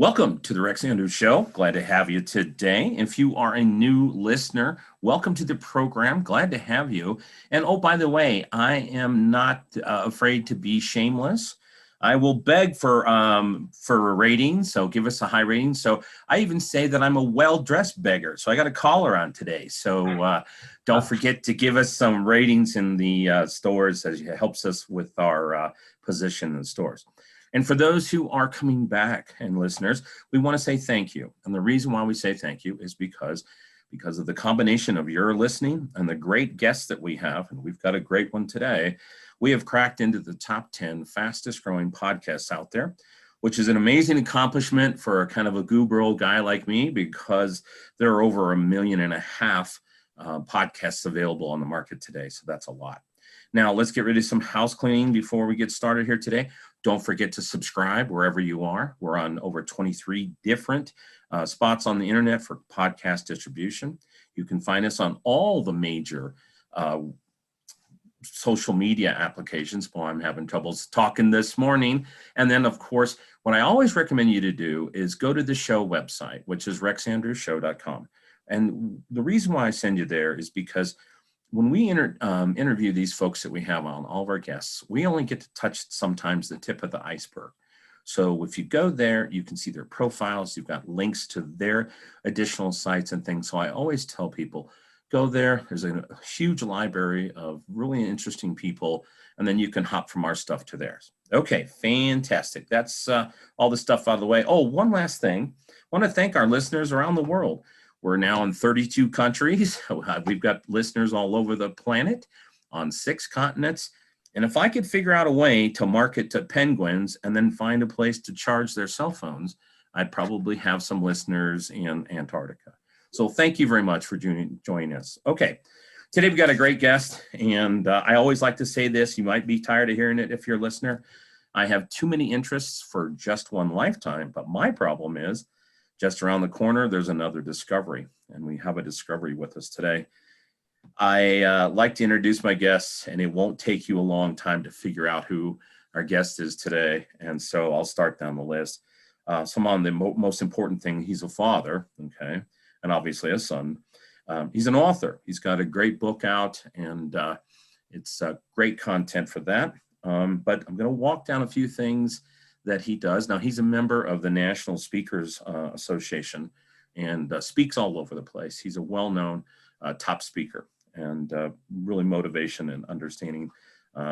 Welcome to the Rex Andrews Show. Glad to have you today. If you are a new listener, welcome to the program. Glad to have you. And oh, by the way, I am not afraid to be shameless. I will beg for a rating, so give us a high rating. So I even say that I'm a well-dressed beggar. So I got a collar on today. So don't forget to give us some ratings in the stores, as it helps us with our position in the stores. And for those who are coming back and listeners, we want to say thank you. And the reason why we say thank you is because of the combination of your listening and the great guests that we have, and we've got a great one today. We have cracked into the top 10 fastest growing podcasts out there, which is an amazing accomplishment for a kind of a guru guy like me, because there are over 1.5 million podcasts available on the market today. So that's a lot. Now, let's get rid of some house cleaning before we get started here today. Don't forget to subscribe wherever you are. We're on over 23 different spots on the internet for podcast distribution. You can find us on all the major social media applications. Boy, I'm having troubles talking this morning. And then, of course, what I always recommend you to do is go to the show website, which is rexandrewshow.com. And the reason why I send you there is because when we interview these folks that we have on, all of our guests, we only get to touch sometimes the tip of the iceberg. So if you go there, you can see their profiles. You've got links to their additional sites and things. So I always tell people, go there. There's a huge library of really interesting people, and then you can hop from our stuff to theirs. Okay, fantastic. That's all the stuff out of the way. Oh, one last thing. I want to thank our listeners around the world. We're now in 32 countries. We've got listeners all over the planet on 6 continents. And if I could figure out a way to market to penguins and then find a place to charge their cell phones, I'd probably have some listeners in Antarctica. So thank you very much for joining us. Okay, today we've got a great guest. And I always like to say this. You might be tired of hearing it if you're a listener. I have too many interests for just one lifetime. But my problem is, just around the corner, there's another discovery, and we have a discovery with us today. I like to introduce my guests, and it won't take you a long time to figure out who our guest is today, and so I'll start down the list. Some on the most important thing, he's a father, okay, and obviously a son. He's an author. He's got a great book out, and it's great content for that. But I'm going to walk down a few things that he does. Now, he's a member of the National Speakers Association and speaks all over the place. He's a well-known top speaker and really motivation and understanding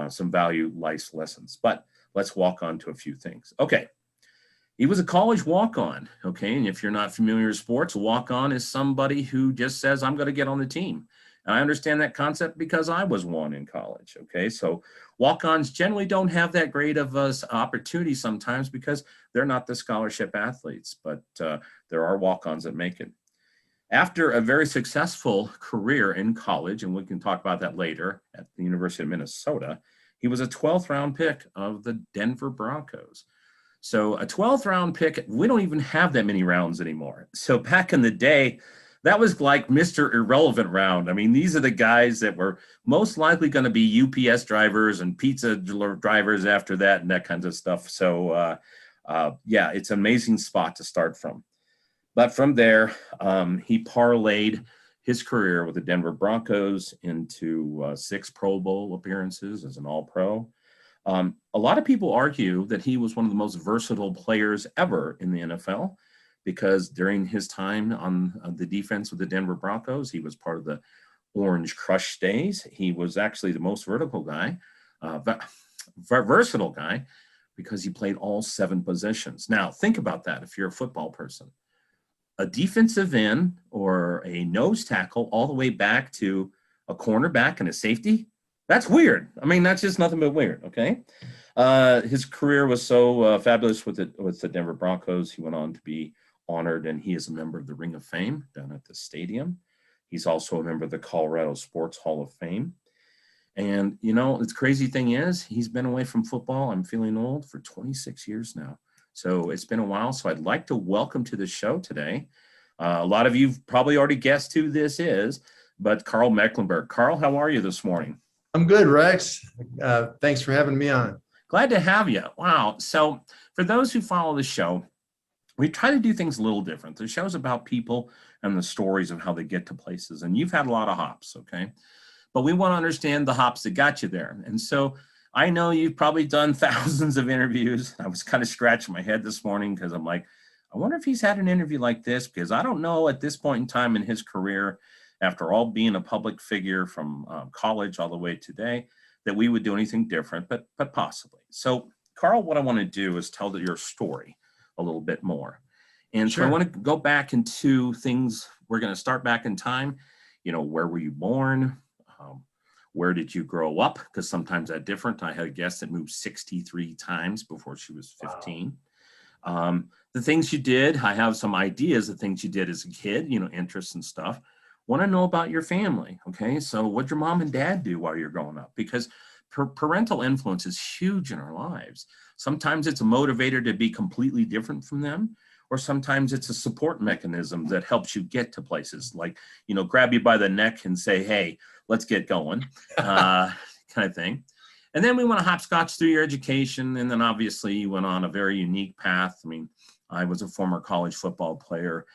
some value life lessons. But let's walk on to a few things. Okay, he was a college walk-on, okay? And if you're not familiar with sports, a walk-on is somebody who just says, I'm going to get on the team. And I understand that concept because I was one in college, okay? So walk-ons generally don't have that great of an opportunity sometimes because they're not the scholarship athletes, but there are walk-ons that make it. After a very successful career in college, and we can talk about that later, at the University of Minnesota, he was a 12th round pick of the Denver Broncos. So a 12th round pick, we don't even have that many rounds anymore. So back in the day, that was like Mr. Irrelevant round. I mean, these are the guys that were most likely going to be UPS drivers and pizza drivers after that and that kind of stuff. So, yeah, it's an amazing spot to start from. But from there, he parlayed his career with the Denver Broncos into 6 Pro Bowl appearances as an All-Pro. A lot of people argue that he was one of the most versatile players ever in the NFL, because during his time on the defense with the Denver Broncos, he was part of the Orange Crush days. He was actually the most versatile guy, because he played all 7 positions. Now, think about that if you're a football person. A defensive end or a nose tackle all the way back to a cornerback and a safety, that's weird. I mean, that's just nothing but weird, okay? His career was so fabulous with the Denver Broncos. He went on to be honored, and he is a member of the Ring of Fame down at the stadium. He's also a member of the Colorado Sports Hall of Fame. And, you know, the crazy thing is he's been away from football, I'm feeling old, for 26 years now. So it's been a while. So I'd like to welcome to the show today. A lot of you've probably already guessed who this is, but Karl Mecklenburg. Karl, how are you this morning? I'm good, Rex. Thanks for having me on. Glad to have you. Wow. So for those who follow the show, we try to do things a little different. The show's about people and the stories of how they get to places. And you've had a lot of hops, okay? But we want to understand the hops that got you there. And so I know you've probably done thousands of interviews. I was kind of scratching my head this morning because I'm like, I wonder if he's had an interview like this, because I don't know at this point in time in his career, after all being a public figure from college all the way to today, that we would do anything different, but possibly. So Karl, what I want to do is tell your story a little bit more. And so I want to go back into things. We're going to start back in time. You know, where were you born? Where did you grow up? Because sometimes that's different. I had a guest that moved 63 times before she was 15. Wow. The things you did, I have some ideas of things you did as a kid, you know, interests and stuff. Want to know about your family. Okay. So what'd your mom and dad do while you're growing up? Because parental influence is huge in our lives. Sometimes it's a motivator to be completely different from them, or sometimes it's a support mechanism that helps you get to places, like, you know, grab you by the neck and say, hey, let's get going, kind of thing. And then we want to hopscotch through your education. And then obviously you went on a very unique path. I mean, I was a former college football player,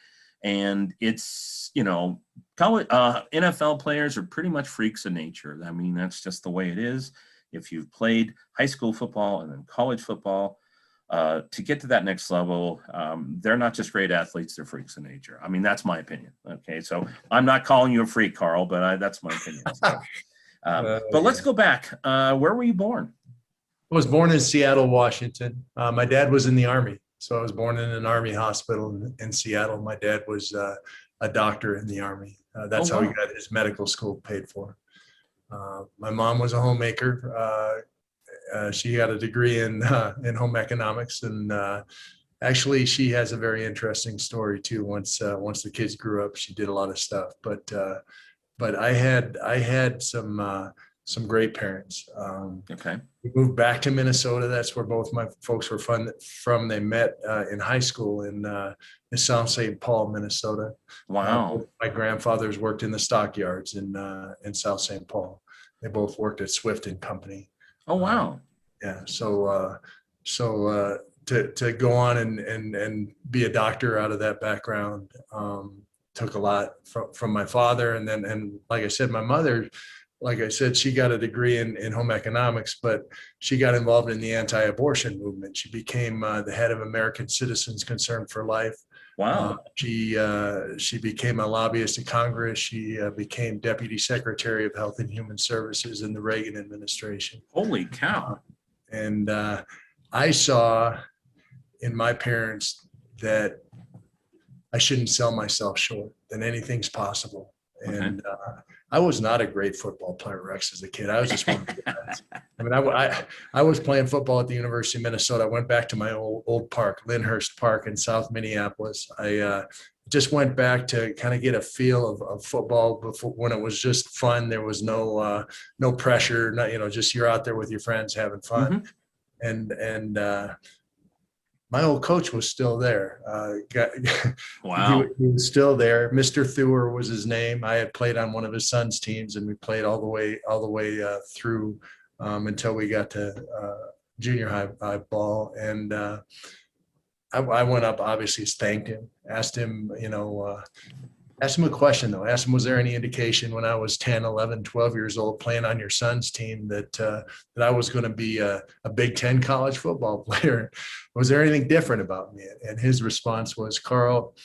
and it's, you know, college, NFL players are pretty much freaks of nature. I mean, that's just the way it is. If you've played high school football and then college football, to get to that next level, they're not just great athletes, they're freaks of nature. I mean, that's my opinion. Okay, so I'm not calling you a freak, Karl, but that's my opinion. So, but let's go back. Where were you born? I was born in Seattle, Washington. My dad was in the Army. So I was born in an Army hospital in Seattle. My dad was a doctor in the Army. That's how he got his medical school paid for. My mom was a homemaker. She got a degree in home economics, and actually, she has a very interesting story too. Once the kids grew up, she did a lot of stuff. But I had some great parents. Okay. We moved back to Minnesota. That's where both my folks were from. They met in high school in South St. Paul, Minnesota. Wow. My grandfathers worked in the stockyards in South St. Paul. They both worked at Swift and Company. Oh, wow. Yeah. So to go on and be a doctor out of that background took a lot from my father. And like I said, my mother, like I said, she got a degree in home economics, but she got involved in the anti-abortion movement. She became the head of American Citizens Concerned for Life. Wow. She became a lobbyist to Congress. She became Deputy Secretary of Health and Human Services in the Reagan administration. Holy cow. And I saw in my parents that I shouldn't sell myself short, that anything's possible. Okay. And I was not a great football player, Rex, as a kid. I was just one of the guys. I mean, I was playing football at the University of Minnesota. I went back to my old park, Lyndhurst Park in South Minneapolis. I just went back to kind of get a feel of football before, when it was just fun. There was no pressure, just you're out there with your friends having fun. Mm-hmm. And my old coach was still there. Wow. He was still there. Mr. Theuer was his name. I had played on one of his son's teams, and we played all the way through until we got to junior high ball. And I went up, obviously thanked him, asked him a question though. Asked him, was there any indication when I was 10, 11, 12 years old playing on your son's team that I was going to be a Big Ten college football player? Was there anything different about me? And his response was, Karl,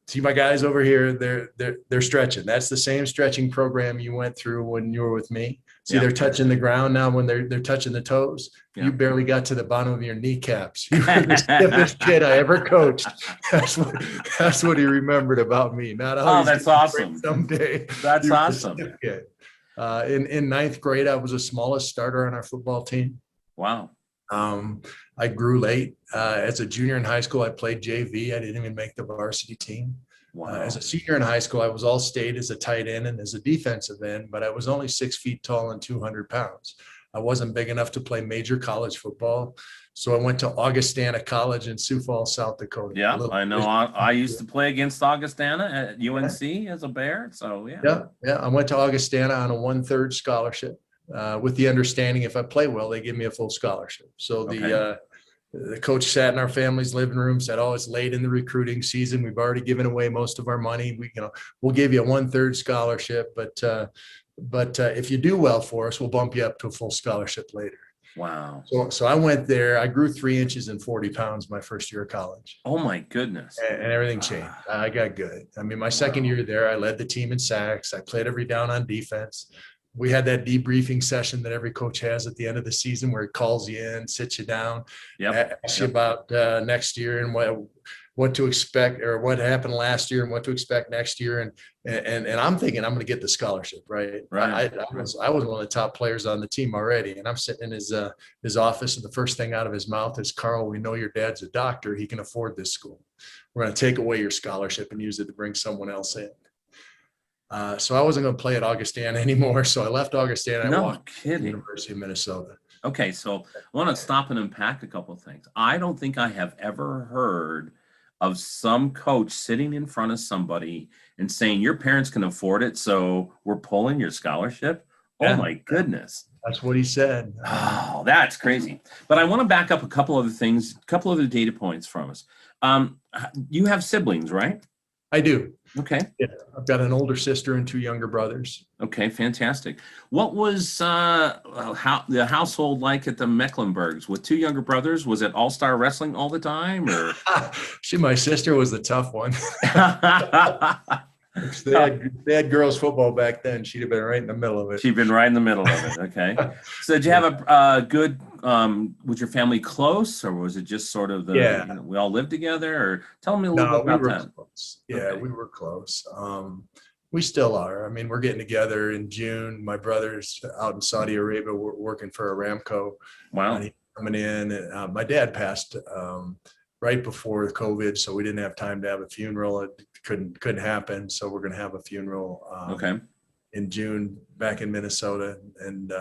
see my guys over here, they're stretching. That's the same stretching program you went through when you were with me. See, they're touching the ground now when they're touching the toes. You barely got to the bottom of your kneecaps. You were the stiffest kid I ever coached. That's what he remembered about me. Not how that's awesome. Someday. That's awesome. In ninth grade, I was the smallest starter on our football team. Wow. I grew late. As a junior in high school, I played JV. I didn't even make the varsity team. Wow. As a senior in high school, I was all state as a tight end and as a defensive end, but I was only 6 feet tall and 200 pounds. I wasn't big enough to play major college football. So I went to Augustana College in Sioux Falls, South Dakota. Yeah, I know. I used to play against Augustana at UNC as a Bear. So, Yeah. I went to Augustana on a 1/3 scholarship with the understanding if I play well, they give me a full scholarship. So the the coach sat in our family's living room, said, "Oh, it's late in the recruiting season. We've already given away most of our money. We'll give you a 1/3 scholarship, but if you do well for us, we'll bump you up to a full scholarship later." Wow. So I went there. I grew 3 inches and 40 pounds my first year of college. Oh my goodness. And everything changed. I got good. I mean, my second Wow. year there, I led the team in sacks. I played every down on defense. We had that debriefing session that every coach has at the end of the season where he calls you in, sits you down, asks you about next year and what to expect, or what happened last year and what to expect next year. And I'm thinking I'm going to get the scholarship, right? Right. I was one of the top players on the team already, and I'm sitting in his office, and the first thing out of his mouth is, "Karl, we know your dad's a doctor. He can afford this school. We're going to take away your scholarship and use it to bring someone else in." So I wasn't going to play at Augustana anymore. So I left Augustana. I walked to the University of Minnesota. Okay, so I want to stop and unpack a couple of things. I don't think I have ever heard of some coach sitting in front of somebody and saying, "Your parents can afford it, so we're pulling your scholarship." Yeah. Oh my goodness. That's what he said. Oh, that's crazy. But I want to back up a couple other things, a couple other data points from us. You have siblings, right? I do. Okay. Yeah, I've got an older sister and 2 younger brothers. Okay, fantastic. What was how the household like at the Mecklenburgs with 2 younger brothers? Was it all-star wrestling all the time, or? My sister was the tough one. If they had girls football back then, she'd have been right in the middle of it. She'd been right in the middle of it. Okay. So did you have a good, was your family close, or was it just sort of we all lived together, or tell me a little bit about that. Close. Yeah, we were close. We still are. I mean, we're getting together in June. My brother's out in Saudi Arabia working for Aramco. Wow. He's coming in. My dad passed right before COVID, so we didn't have time to have a funeral. It couldn't happen. So we're going to have a funeral in June back in Minnesota. And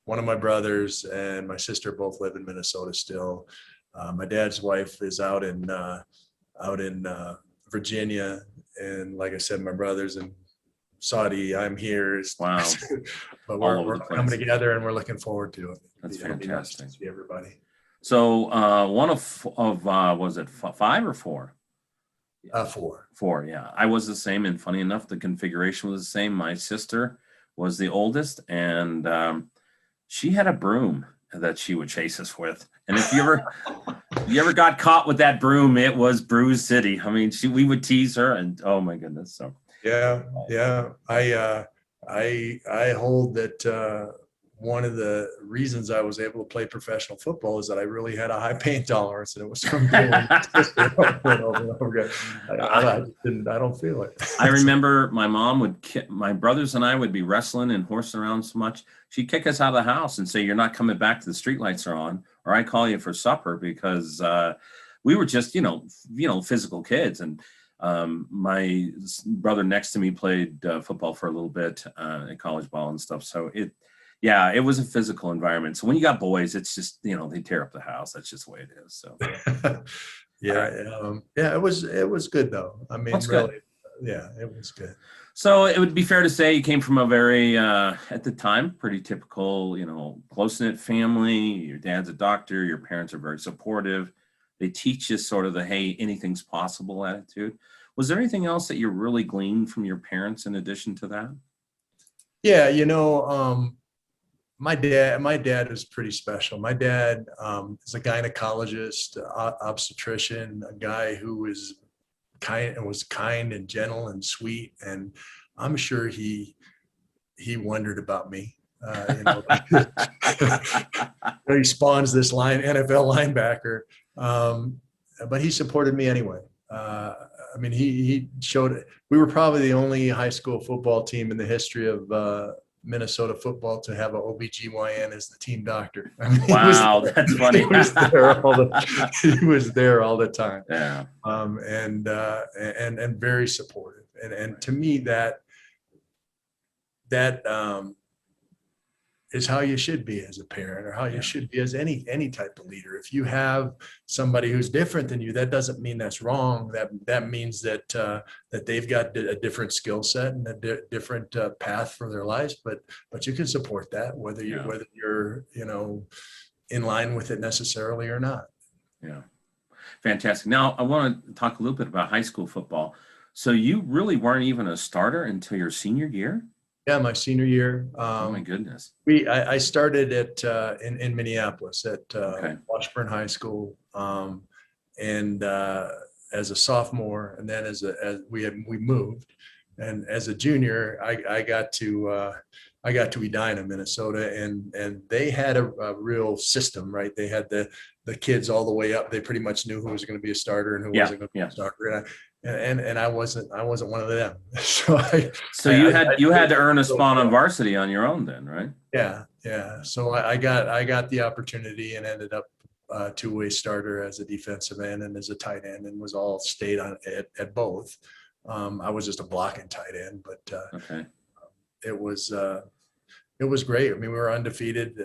one of my brothers and my sister both live in Minnesota still. My dad's wife is out in Virginia. And like I said, my brother's in Saudi. I'm here. Wow. But we're coming together, and we're looking forward to it. That's fantastic. To see everybody. So one of was it 5 or 4? 4. 4, yeah. I was the same, and funny enough, the configuration was the same. My sister was the oldest, and she had a broom that she would chase us with. And if you ever got caught with that broom, it was Bruise City. I mean, we would tease her, and oh my goodness. So yeah. I hold that one of the reasons I was able to play professional football is that I really had a high pain tolerance, and it was from doing I don't feel it. I remember my mom my brothers and I would be wrestling and horsing around so much. She'd kick us out of the house and say, "You're not coming back till the streetlights are on, or I call you for supper," because we were just, physical kids. And my brother next to me played football for a little bit at college ball and stuff. So it was a physical environment. So when you got boys, it's just, they tear up the house. That's just the way it is. So it was good though. I mean, really, it was good. So it would be fair to say you came from a very, at the time, pretty typical, close-knit family. Your dad's a doctor. Your parents are very supportive. They teach you sort of the, hey, anything's possible attitude. Was there anything else that you really gleaned from your parents in addition to that? Yeah, my dad was pretty special. My dad is a gynecologist, obstetrician, a guy who was kind and gentle and sweet. And I'm sure he wondered about me. He spawns this NFL linebacker, but he supported me anyway. I mean, he showed it. We were probably the only high school football team in the history of Minnesota football to have an OBGYN as the team doctor. I mean, wow, that's funny. He was there all the time. Yeah. And very supportive. And to me, that is how you should be as a parent, or how you should be as any type of leader. If you have somebody who's different than you, that doesn't mean that's wrong. That means that they've got a different skill set and a different path for their lives. But you can support that whether you're in line with it necessarily or not. Yeah. Fantastic. Now I want to talk a little bit about high school football. So you really weren't even a starter until your senior year? Yeah, my senior year. Oh my goodness. I started in Minneapolis at Okay. Washburn High School, and as a sophomore, and then as we moved, and as a junior, I got to Edina, Minnesota, and they had a real system, right? They had the kids all the way up. They pretty much knew who was going to be a starter and who Yeah. wasn't going to be Yeah. a starter. And I wasn't one of them. So So you had to earn a so, spot on varsity on your own then, right? yeah. So I got the opportunity and ended up two-way starter as a defensive end and as a tight end, and was all stayed on at both. I was just a blocking tight end, but Okay. it was great. I mean, we were undefeated.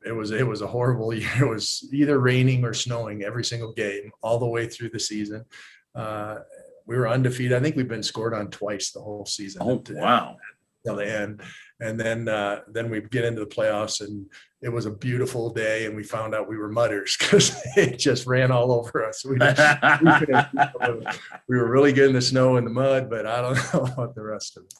It was a horrible year. It was either raining or snowing every single game all the way through the season. We were undefeated. I think we've been scored on twice the whole season. Oh, wow. Till the end. And then we get into the playoffs, and it was a beautiful day, and we found out we were mudders because it just ran all over us. We were really good in the snow and the mud, but I don't know about the rest of it.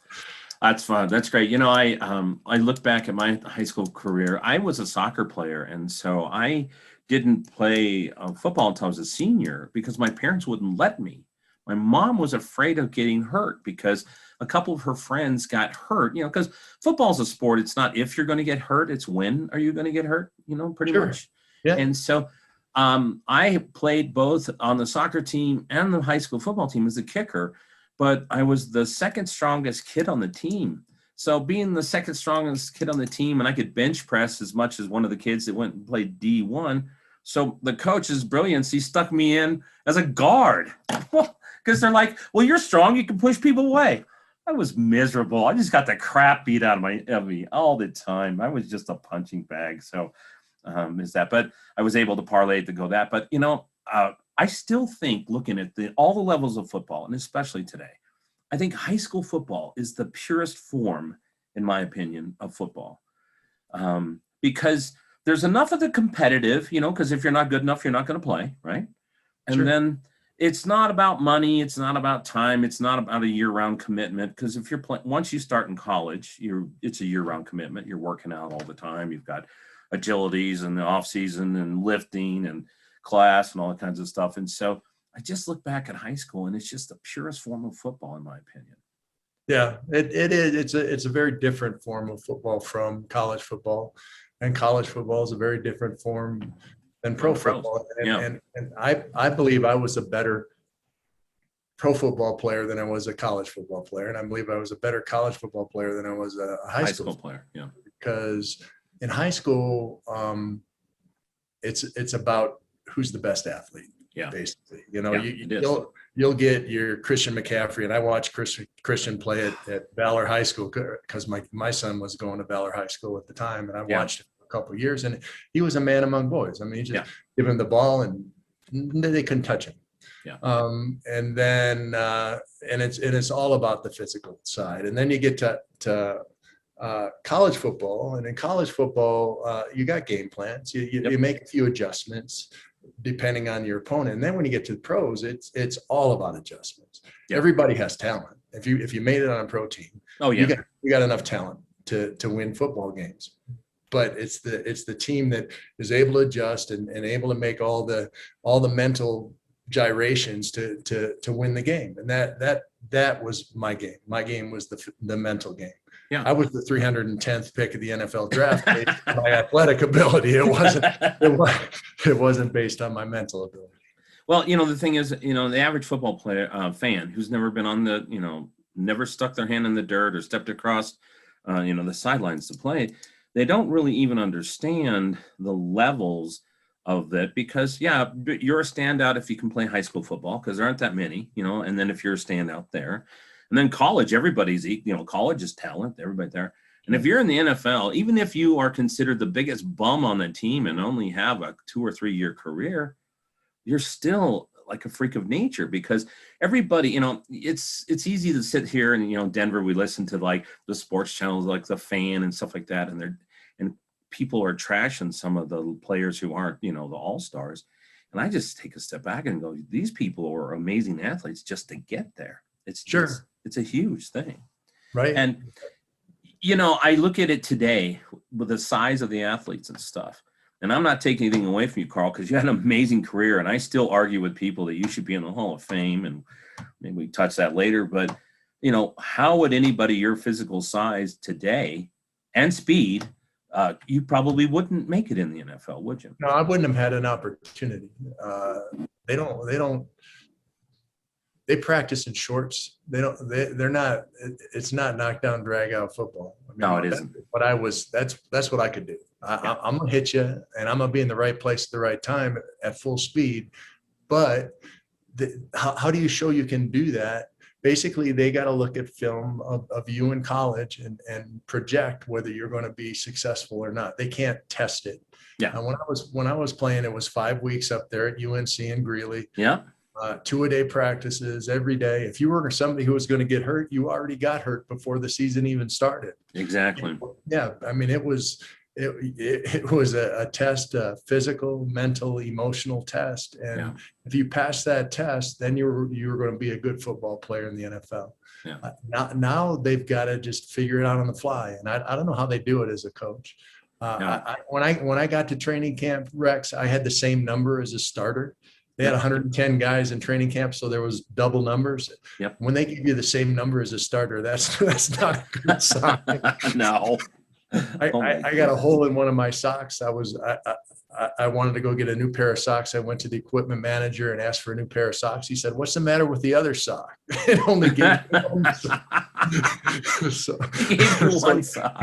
That's fun. That's great. You know, I look back at my high school career. I was a soccer player, and so I didn't play football until I was a senior because my parents wouldn't let me. My mom was afraid of getting hurt because a couple of her friends got hurt. You know, because football's a sport. It's not if you're going to get hurt; it's when are you going to get hurt. You know, pretty Sure. much. Yeah. And so I played both on the soccer team and the high school football team as a kicker, but I was the second strongest kid on the team. So being the second strongest kid on the team, and I could bench press as much as one of the kids that went and played D1. So the coach's brilliance, he stuck me in as a guard because they're like, well, you're strong. You can push people away. I was miserable. I just got the crap beat out of me all the time. I was just a punching bag. So but I was able to parlay to go that. But, you know, I still think looking at all the levels of football, and especially today, I think high school football is the purest form, in my opinion, of football. Because there's enough of the competitive, you know, because if you're not good enough, you're not going to play, right? And Sure. then it's not about money. It's not about time. It's not about a year-round commitment. Because if you're once you start in college, it's a year-round commitment. You're working out all the time. You've got agilities in the off season and lifting and class and all that kinds of stuff. And so I just look back at high school, and it's just the purest form of football, in my opinion. Yeah, it is. It's a very different form of football from college football, and college football is a very different form than pro football. And I believe I was a better pro football player than I was a college football player, and I believe I was a better college football player than I was a high school player. Yeah, because in high school, it's about who's the best athlete. Yeah, basically, you know, you'll get your Christian McCaffrey, and I watched Christian play at Valor High School because my son was going to Valor High School at the time, and I watched it for a couple of years, and he was a man among boys. I mean, he just give him the ball, and they couldn't touch him. Yeah. And then and it's all about the physical side, and then you get to college football, and in college football, you got game plans. You make a few adjustments depending on your opponent. And then when you get to the pros, it's all about adjustments. Yep. Everybody has talent. If you made it on a pro team, you got enough talent to win football games. But it's the team that is able to adjust and able to make all the mental gyrations to win the game. And that was my game. My game was the mental game. Yeah. I was the 310th pick of the NFL draft based on my athletic ability. It wasn't based on my mental ability. Well, you know, the thing is, you know, the average football player fan who's never been on the, you know, never stuck their hand in the dirt or stepped across, the sidelines to play, they don't really even understand the levels of that because, you're a standout if you can play high school football because there aren't that many, you know, and then if you're a standout there. And then college, everybody's, you know, college is talent, everybody there. And if you're in the NFL, even if you are considered the biggest bum on the team and only have a 2 or 3 year career, you're still like a freak of nature because everybody, you know, it's easy to sit here and, you know, Denver, we listen to like the sports channels, like The Fan and stuff like that. And people are trashing some of the players who aren't, you know, the all-stars. And I just take a step back and go, these people are amazing athletes just to get there. Sure. It's a huge thing. Right. And, you know, I look at it today with the size of the athletes and stuff. And I'm not taking anything away from you, Karl, because you had an amazing career. And I still argue with people that you should be in the Hall of Fame. And maybe we touch that later. But, you know, how would anybody your physical size today and speed, you probably wouldn't make it in the NFL, would you? No, I wouldn't have had an opportunity. They practice in shorts. They're not, it's not knockdown, drag out football. I mean, No, it isn't. That's what I could do. I'm going to hit you and I'm going to be in the right place at the right time at full speed. But how do you show you can do that? Basically, they got to look at film of you in college and project whether you're going to be successful or not. They can't test it. Yeah. When I was playing, it was 5 weeks up there at UNC in Greeley. Yeah. 2-a-day practices every day. If you were somebody who was going to get hurt, you already got hurt before the season even started. Exactly. Yeah. I mean, it was a test, a physical, mental, emotional test. And if you pass that test, then you're going to be a good football player in the NFL. Yeah. Now they've got to just figure it out on the fly. And I don't know how they do it as a coach. When I got to training camp, Rex, I had the same number as a starter. They had 110 guys in training camp, so there was double numbers. Yep. When they give you the same number as a starter, that's not a good sign. No. I got a hole in one of my socks. I wanted to go get a new pair of socks. I went to the equipment manager and asked for a new pair of socks. He said, "What's the matter with the other sock?" It only gave me one sock. One sock.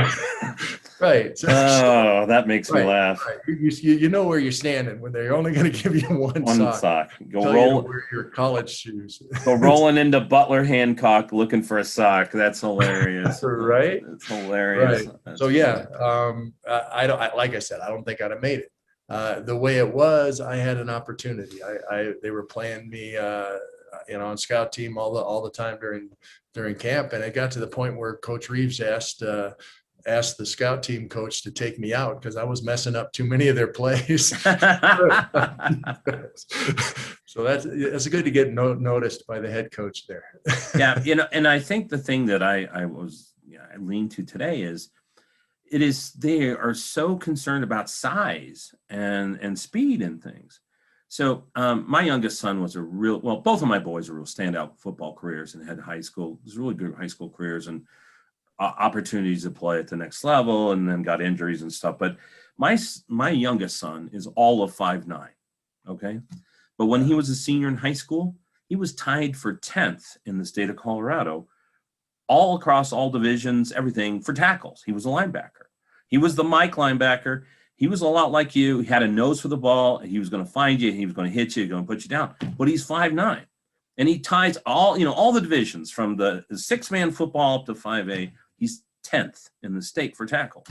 Right. Oh, that makes me laugh. Right. You know where you're standing when they're only going to give you one sock. Go roll. Wear your college shoes. Go rolling into Butler Hancock looking for a sock. That's hilarious. Right. It's hilarious. Right. So yeah, like I said, I don't think I'd have made it. The way it was, I had an opportunity. They were playing me, on scout team all the time during camp, and it got to the point where Coach Reeves asked the scout team coach to take me out because I was messing up too many of their plays. So that's good to get noticed by the head coach there. Yeah, and I think the thing that I lean to today is they are so concerned about size and speed and things. So my youngest son was both of my boys are real standout football careers and had really good high school careers and opportunities to play at the next level, and then got injuries and stuff. But my youngest son is all of 5'9". Okay. But when he was a senior in high school, he was tied for 10th in the state of Colorado, all across all divisions, everything for tackles. He was a linebacker. He was the Mike linebacker. He was a lot like you. He had a nose for the ball. He was going to find you. He was going to hit you, going to put you down. But he's 5'9". And he ties all the divisions from the 6-man football up to 5A. He's 10th in the state for tackle.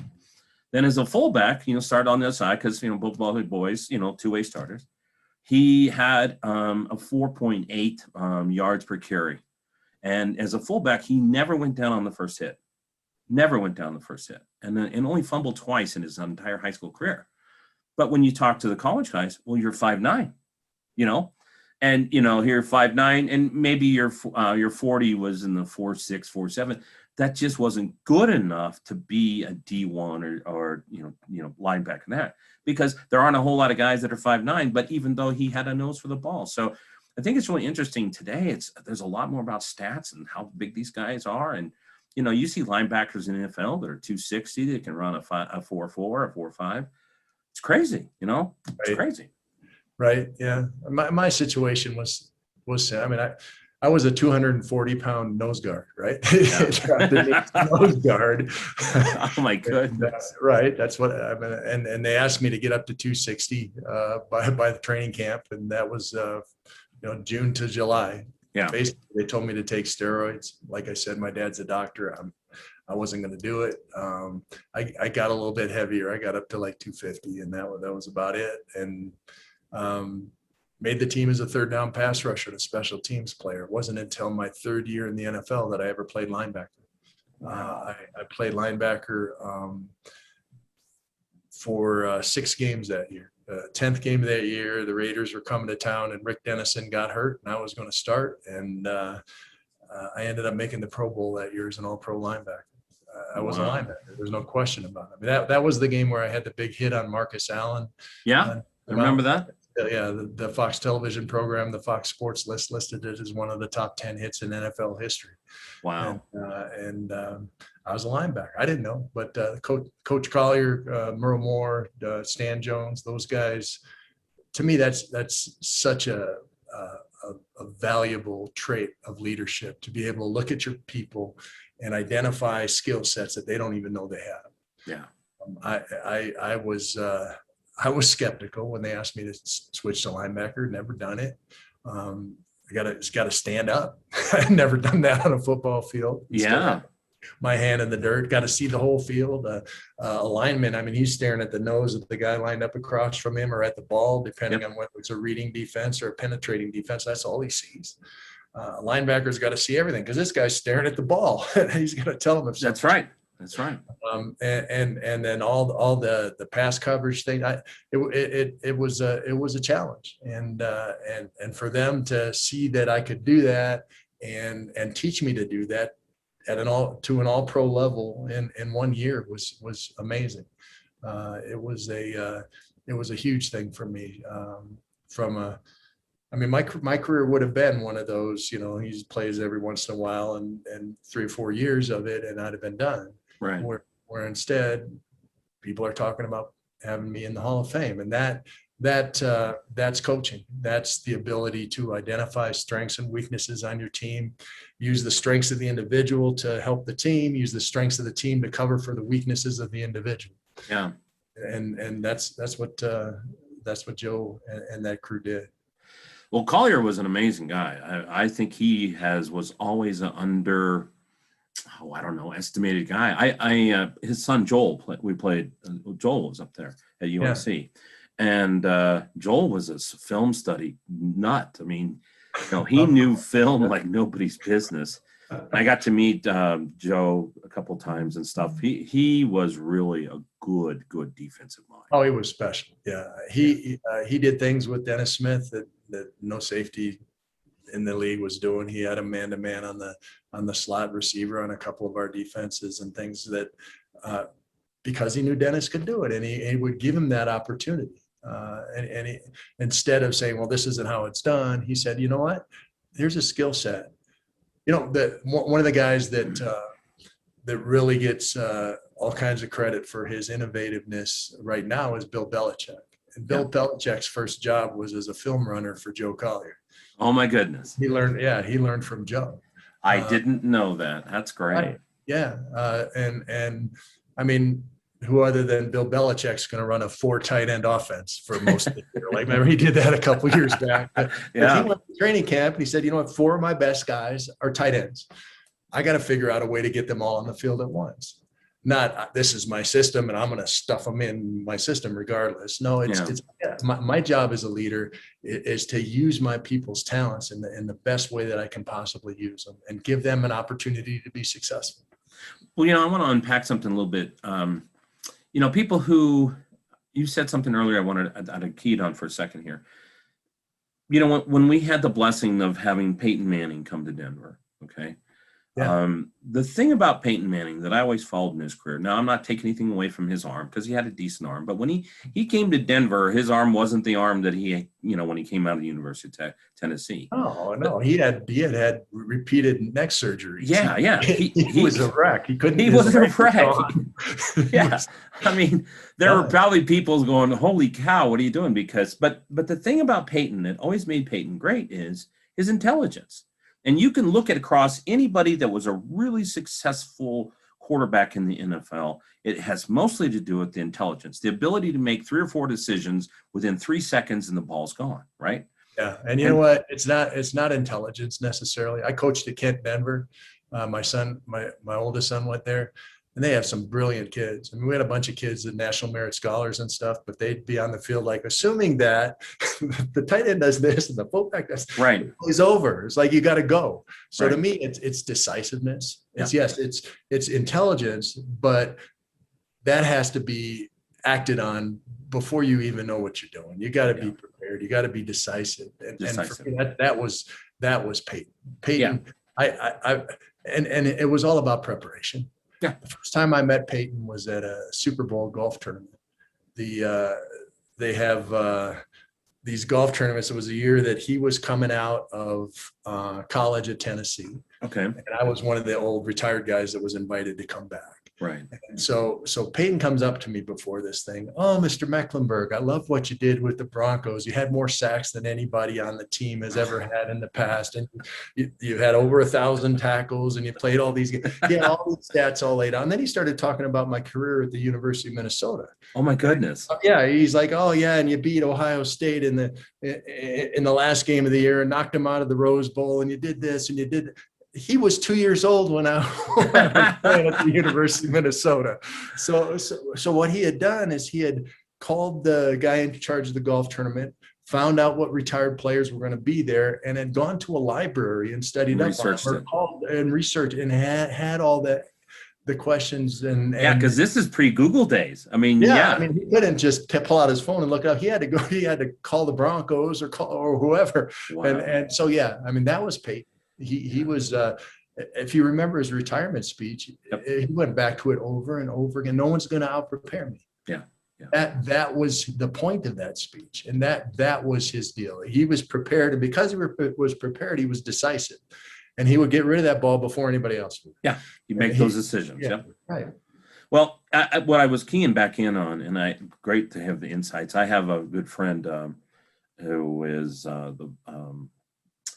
Then as a fullback, started on the other side because, both boys, 2-way starters. He had a 4.8 yards per carry. And as a fullback, he never went down on the first hit. Never went down the first hit. And only fumbled twice in his entire high school career. But when you talk to the college guys, well, you're 5'9", and, here 5'9", and maybe your 40 was in the 4'6", 4'7". That just wasn't good enough to be a D1 or linebacker in that, because there aren't a whole lot of guys that are 5'9", but even though he had a nose for the ball. So I think it's really interesting today. There's a lot more about stats and how big these guys are. And, you see linebackers in the NFL that are 260, that can run a 4.4, a 4.5. It's crazy, it's crazy. Right. Yeah. My situation was, I was a 240-pound nose guard, right? Yeah. Nose guard. Oh my goodness. Right. That's what I mean. And they asked me to get up to 260 by the training camp. And that was, June to July. Yeah. Basically, they told me to take steroids. Like I said, my dad's a doctor. I wasn't going to do it. I got a little bit heavier. I got up to like 250, and that was about it. And made the team as a third down pass rusher and a special teams player. It wasn't until my third year in the NFL that I ever played linebacker. I played linebacker for 6 games that year. 10th game of that year, the Raiders were coming to town and Rick Dennison got hurt and I was going to start. And I ended up making the Pro Bowl that year as an all-pro linebacker. I was a linebacker. There's no question about it. I mean, that was the game where I had the big hit on Marcus Allen. Yeah, I remember that. Yeah, the Fox television program, the Fox Sports list listed it as one of the top 10 hits in NFL history. Wow. And I was a linebacker. I didn't know, but Coach Collier, Merle Moore, Stan Jones, those guys, to me, that's such a valuable trait of leadership, to be able to look at your people and identify skill sets that they don't even know they have. Yeah. I was skeptical when they asked me to switch to linebacker. Never done it. It's got to stand up. I've never done that on a football field. Yeah. My hand in the dirt. Got to see the whole field. A lineman, I mean, he's staring at the nose of the guy lined up across from him or at the ball, depending on whether it's a reading defense or a penetrating defense. That's all he sees. A linebacker's got to see everything because this guy's staring at the ball. He's going to tell him if something. That's right. That's right. And then all the pass coverage thing, it was a challenge, and for them to see that I could do that and teach me to do that at an all pro level in 1 year was amazing. It was a huge thing for me. My career would have been one of those, he plays every once in a while and 3 or 4 years of it, and I'd have been done. Right. Where instead people are talking about having me in the Hall of Fame, and that's coaching. That's the ability to identify strengths and weaknesses on your team, use the strengths of the individual to help the team, use the strengths of the team to cover for the weaknesses of the individual. Yeah. And that's what Joe and that crew did. Well, Collier was an amazing guy. I think he was always an estimated guy. His son Joel, Joel was up there at UNC, and Joel was a film study nut. I mean, he knew film like nobody's business. I got to meet Joe a couple times and stuff. He was really a good defensive mind. Oh, he was special. Yeah, he did things with Dennis Smith that no safety in the league was doing. He had a man-to-man on the slot receiver on a couple of our defenses and things that because he knew Dennis could do it, and he would give him that opportunity. And he, instead of saying, well, this isn't how it's done, he said, you know what, here's a skill set. One of the guys that really gets all kinds of credit for his innovativeness right now is Bill Belichick. And Bill Belichick's first job was as a film runner for Joe Collier. Oh my goodness. He learned from Joe. I didn't know that. That's great. Right. Yeah. And I mean, who other than Bill Belichick's going to run a 4 tight end offense for most of the year? Like, remember he did that a couple of years back. But he went to training camp and he said, 4 of my best guys are tight ends. I got to figure out a way to get them all on the field at once. Not this is my system and I'm going to stuff them in my system regardless. No, it's my job as a leader is to use my people's talents in the best way that I can possibly use them and give them an opportunity to be successful. Well, I want to unpack something a little bit. People who, you said something earlier I wanted to key on for a second here. When we had the blessing of having Peyton Manning come to Denver, okay? Yeah. The thing about Peyton Manning that I always followed in his career, now I'm not taking anything away from his arm because he had a decent arm, but when he came to Denver, his arm wasn't the arm that he, when he came out of the University of Tennessee. Oh, no, he had repeated neck surgery. Yeah. He was a wreck. He was a wreck. Yeah. I mean, there were probably people going, holy cow, what are you doing? But the thing about Peyton that always made Peyton great is his intelligence. And you can look at across anybody that was a really successful quarterback in the NFL. It has mostly to do with the intelligence, the ability to make 3 or 4 decisions within 3 seconds and the ball's gone, right? Yeah. And you know what? It's not intelligence necessarily. I coached at Kent, Denver. My oldest son went there. And they have some brilliant kids. I mean, we had a bunch of kids that National Merit Scholars and stuff, but they'd be on the field like assuming that the tight end does this and the fullback does right. It's over. It's like you got to go. So to me, it's decisiveness. It's intelligence, but that has to be acted on before you even know what you're doing. You got to be prepared. You got to be decisive. And for me, that was Peyton. Peyton, and it was all about preparation. Yeah. The first time I met Peyton was at a Super Bowl golf tournament. They have these golf tournaments. It was a year that he was coming out of college at Tennessee. Okay. And I was one of the old retired guys that was invited to come back. Right. And so Peyton comes up to me before this thing. Oh, Mr. Mecklenburg, I love what you did with the Broncos. You had more sacks than anybody on the team has ever had in the past. And you had over 1,000 tackles and you played all these games. He had all these stats all laid out. And then he started talking about my career at the University of Minnesota. Oh my goodness. Yeah. He's like, oh yeah. And you beat Ohio State in the last game of the year and knocked them out of the Rose Bowl. And you did this and you did. He was 2 years old when I was playing at the University of Minnesota. So what he had done is he had called the guy in charge of the golf tournament, found out what retired players were going to be there, and had gone to a library and studied up on them, or called and researched and had all the questions and because this is pre-Google days. I mean, I mean, he couldn't just pull out his phone and look it up. He had to call the Broncos or whoever. Wow. And so I mean, that was Peyton. He was, if you remember his retirement speech, he went back to it over and over again. No one's going to out-prepare me. Yeah. That was the point of that speech. And that was his deal. He was prepared. And because he was prepared, he was decisive. And he would get rid of that ball before anybody else would. Yeah. You make those decisions. Yeah. Right. Well, what I was keying back in on, and great to have the insights. I have a good friend who is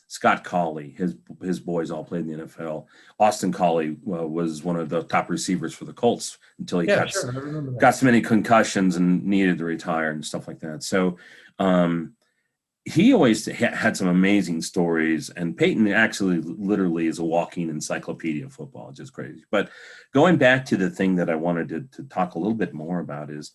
Scott Colley. His boys all played in the NFL. Austin Colley was one of the top receivers for the Colts until he got so many concussions and needed to retire and stuff like that. So he always had some amazing stories, and Peyton actually literally is a walking encyclopedia of football. It's just crazy. But going back to the thing that I wanted to talk a little bit more about is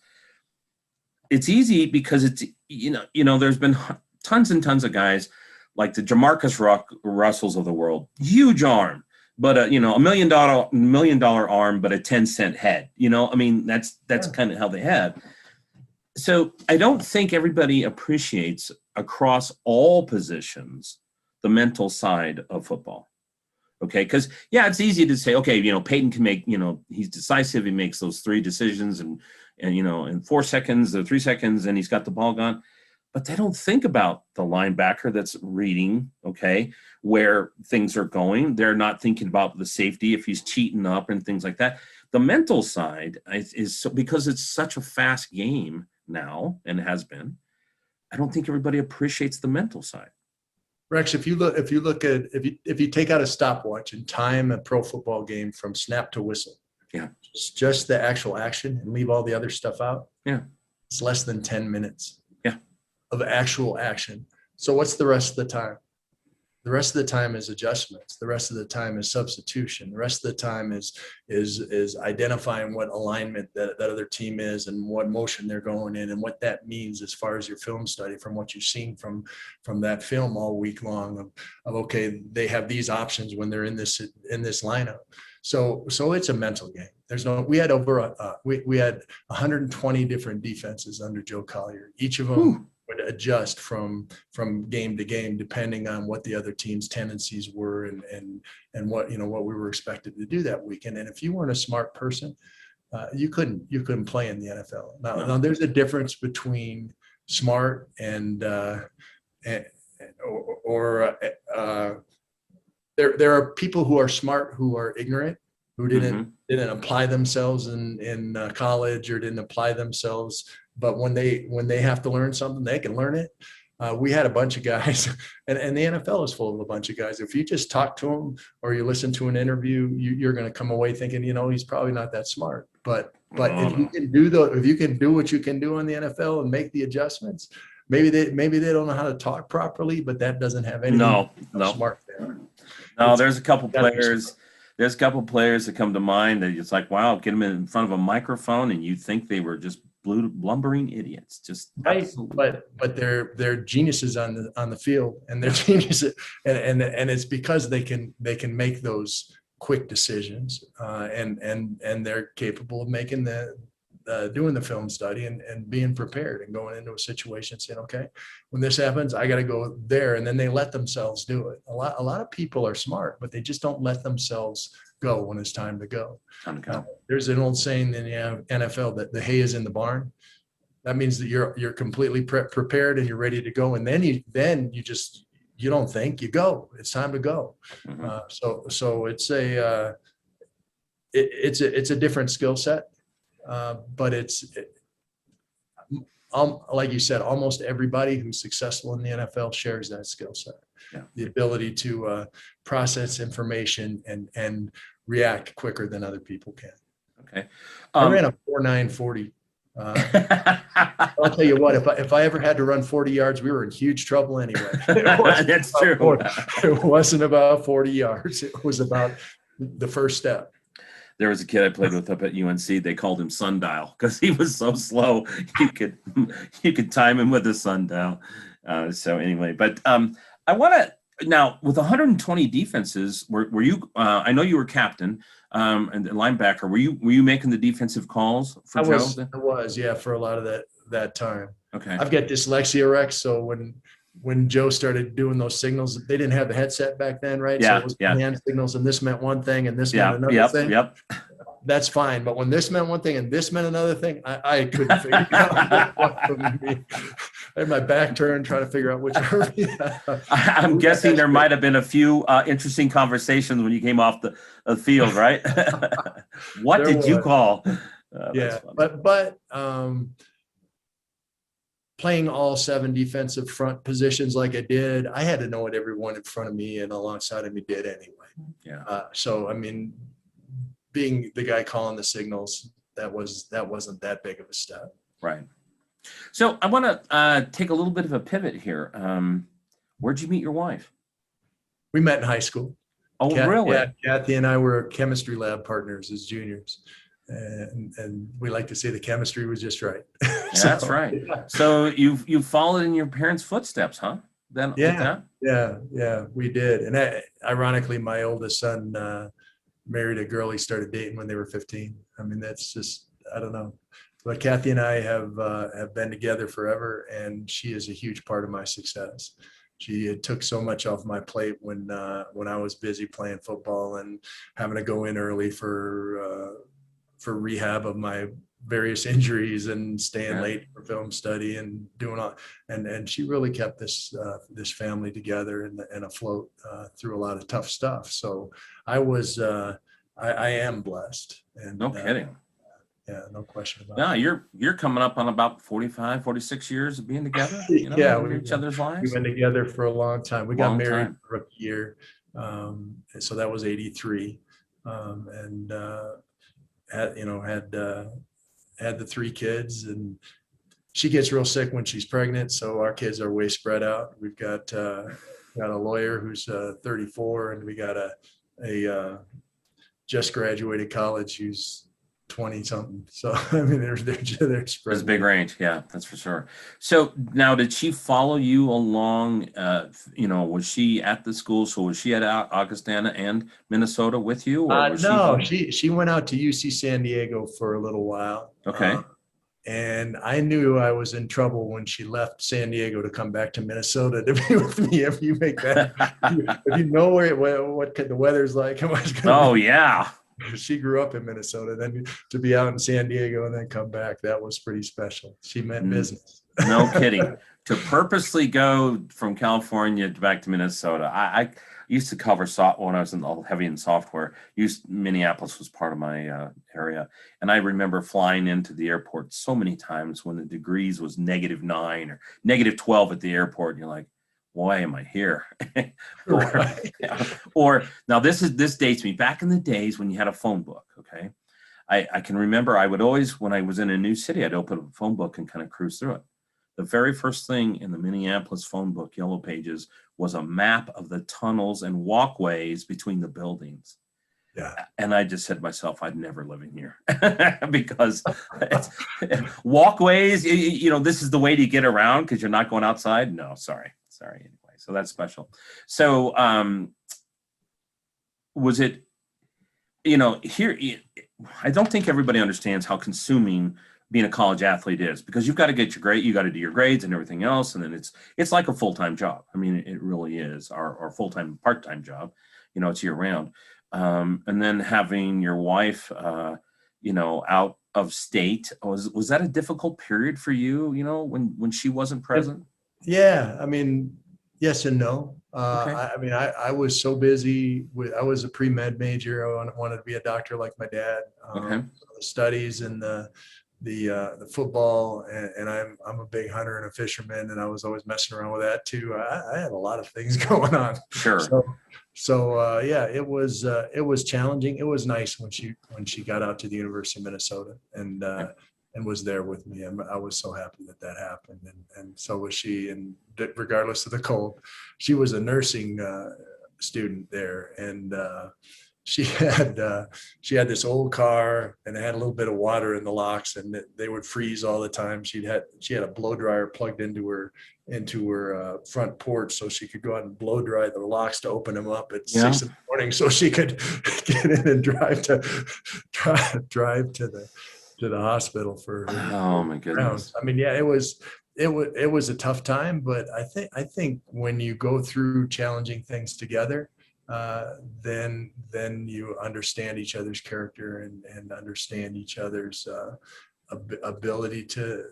it's easy because it's, there's been tons and tons of guys like the Jamarcus Russells of the world, huge arm, but $1 million arm, but a 10-cent head. I mean, that's kind of how they had. So I don't think everybody appreciates across all positions the mental side of football. Okay, because it's easy to say, okay, Peyton can make, he's decisive. He makes those 3 decisions and in 4 seconds or 3 seconds, and he's got the ball gone. But they don't think about the linebacker that's reading, okay, where things are going. They're not thinking about the safety if he's cheating up and things like that. The mental side is because it's such a fast game now and has been. I don't think everybody appreciates the mental side. Rex, if you take out a stopwatch and time a pro football game from snap to whistle, just the actual action and leave all the other stuff out, it's less than 10 minutes. Of actual action. So what's the rest of the time? The rest of the time is adjustments. The rest of the time is substitution. The rest of the time is identifying what alignment that other team is and what motion they're going in and what that means as far as your film study from what you've seen from that film all week long of okay, they have these options when they're in this lineup. So it's a mental game. We had we had 120 different defenses under Joe Collier. Each of them would adjust from game to game depending on what the other team's tendencies were and what what we were expected to do that weekend. And if you weren't a smart person, you couldn't play in the NFL. Now there's a difference between smart and there are people who are smart who are ignorant, who didn't apply themselves in college or didn't apply themselves. But when they have to learn something, they can learn it. We had a bunch of guys, and the NFL is full of a bunch of guys. If you just talk to them or you listen to an interview, you're going to come away thinking, he's probably not that smart. But if you can do what you can do in the NFL and make the adjustments, maybe they don't know how to talk properly, but that doesn't have any smart there. No, there's a couple players. There's a couple players that come to mind that it's like, wow, get them in front of a microphone and you think they were just blumbering idiots. Just right, but they're geniuses on the field, and they're geniuses, and it's because they can make those quick decisions, and they're capable of making the doing the film study and being prepared and going into a situation saying, okay, when this happens, I got to go there. And then they let themselves do it. A lot of people are smart, but they just don't let themselves go when it's time to go. There's an old saying in the NFL that the hay is in the barn. That means that you're completely prepared and you're ready to go. And then you don't think, you go. It's time to go. So it's a different skill set, but like you said, almost everybody who's successful in the NFL shares that skill set. Yeah. The ability to process information and react quicker than other people can. Okay. I ran a 4.940. I'll tell you what, if I ever had to run 40 yards, we were in huge trouble anyway. That's true. It wasn't about 40 yards. It was about the first step. There was a kid I played with up at UNC. They called him Sundial because he was so slow. You could time him with a sundial. So anyway, but I want to now with 120 defenses. Were you? I know you were captain and linebacker. Were you making the defensive calls for Joe? I was, yeah, for a lot of that time. Okay. I've got dyslexia, Rex. So when Joe started doing those signals, they didn't have the headset back then, right? Yeah, so it was hand signals, and this meant one thing, and this meant another thing. Yep. That's fine. But when this meant one thing and this meant another thing, I couldn't figure out what it meant. I had my back turned trying to figure out which. I'm guessing there might have been a few interesting conversations when you came off the field, right? What did you call? Yeah, but playing all 7 defensive front positions like I did, I had to know what everyone in front of me and alongside of me did anyway. Yeah. So I mean, being the guy calling the signals, that wasn't that big of a step. Right. So I want to take a little bit of a pivot here. Where'd you meet your wife? We met in high school. Oh, really? Yeah, Kathy and I were chemistry lab partners as juniors. And we like to say the chemistry was just right. That's right. Yeah. So you followed in your parents' footsteps, huh? Then yeah, we did. And ironically, my oldest son married a girl he started dating when they were 15. I mean, that's just, I don't know. But Kathy and I have been together forever, and she is a huge part of my success. She took so much off my plate when I was busy playing football and having to go in early for rehab of my various injuries and staying late for film study and doing all, and she really kept this family together and afloat through a lot of tough stuff. So I am blessed. And no kidding. Yeah, no question about it. No, you're coming up on about 45, 46 years of being together. You know, yeah, we each other's lives. We've been together for a long time. We got married for a year. So that was 83. And had the 3 kids, and she gets real sick when she's pregnant. So our kids are way spread out. We've got a lawyer who's 34, and we got a just graduated college who's 20 something. So I mean, they're spread. There's a big range. Yeah, that's for sure. So now, did she follow you along? Was she at the school? So was she at Augustana and Minnesota with you? Or was no, she went out to UC San Diego for a little while. Okay. And I knew I was in trouble when she left San Diego to come back to Minnesota to be with me. If you make that, if you know what the weather's like. Yeah. She grew up in Minnesota, then to be out in San Diego and then come back, that was pretty special. She meant business. No kidding. To purposely go from California back to Minnesota. I used to cover when I was heavy in software. Minneapolis was part of my area. And I remember flying into the airport so many times when the degrees was -9 or -12 at the airport. And you're like, why am I here? or now this dates me back in the days when you had a phone book. Okay. I can remember I would always, when I was in a new city, I'd open a phone book and kind of cruise through it. The very first thing in the Minneapolis phone book, Yellow Pages, was a map of the tunnels and walkways between the buildings. Yeah. And I just said to myself, I'd never live in here because walkways, this is the way to get around because you're not going outside. No, sorry. Anyway, so that's special. So was it, here, I don't think everybody understands how consuming being a college athlete is, because you've got to get your grade, you got to do your grades and everything else. And then it's like a full-time job. I mean, it really is our full-time, part-time job, it's year round. And then having your wife, out of state, was that a difficult period for you, when she wasn't present? Yeah, I mean, yes and no. Okay. I was so busy I was a pre-med major. I wanted to be a doctor like my dad. Okay. The studies and the football, and I'm a big hunter and a fisherman, and I was always messing around with that too. I had a lot of things going on. Sure. So yeah, it was challenging. It was nice when she got out to the University of Minnesota and was there with me. I was so happy that happened, and so was she. And regardless of the cold, she was a nursing student there, and she had this old car, and it had a little bit of water in the locks, and they would freeze all the time. She had a blow dryer plugged into her front porch, so she could go out and blow dry the locks to open them up at 6 a.m, so she could get in and drive to the hospital for her. Oh my goodness. Rounds. I mean, yeah, it was a tough time, but I think when you go through challenging things together, then you understand each other's character and understand each other's ability to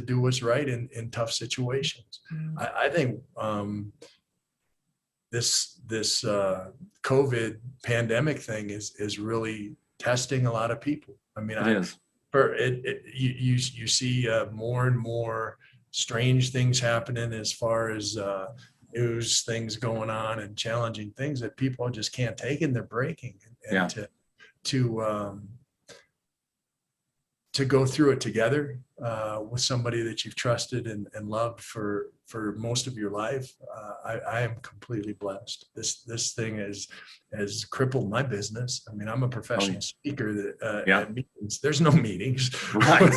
do what's right in tough situations. I think this COVID pandemic thing is really testing a lot of people. I mean, you see more and more strange things happening as far as news things going on and challenging things that people just can't take, and they're breaking. And to go through it together with somebody that you've trusted and loved for most of your life, I am completely blessed. This thing has crippled my business. I mean, I'm a professional speaker at meetings. There's no meetings. Right.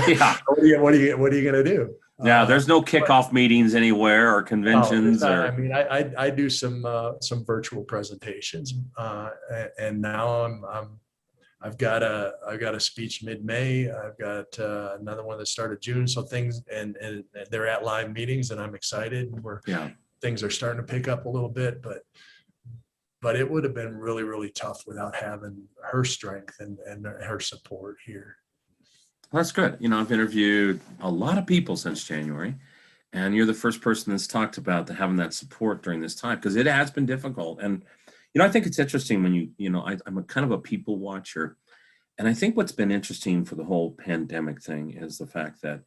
Yeah. What are you gonna do? Yeah, there's no kickoff meetings anywhere or conventions. I mean, I do some virtual presentations, and now I've got a speech mid-May. I've got another one that started June. So things, and they're at live meetings, and I'm excited. Things are starting to pick up a little bit, but it would have been really, really tough without having her strength and her support here. Well, that's good. I've interviewed a lot of people since January, and you're the first person that's talked about having that support during this time, because it has been difficult. And I think it's interesting when I'm a kind of a people watcher. And I think what's been interesting for the whole pandemic thing is the fact that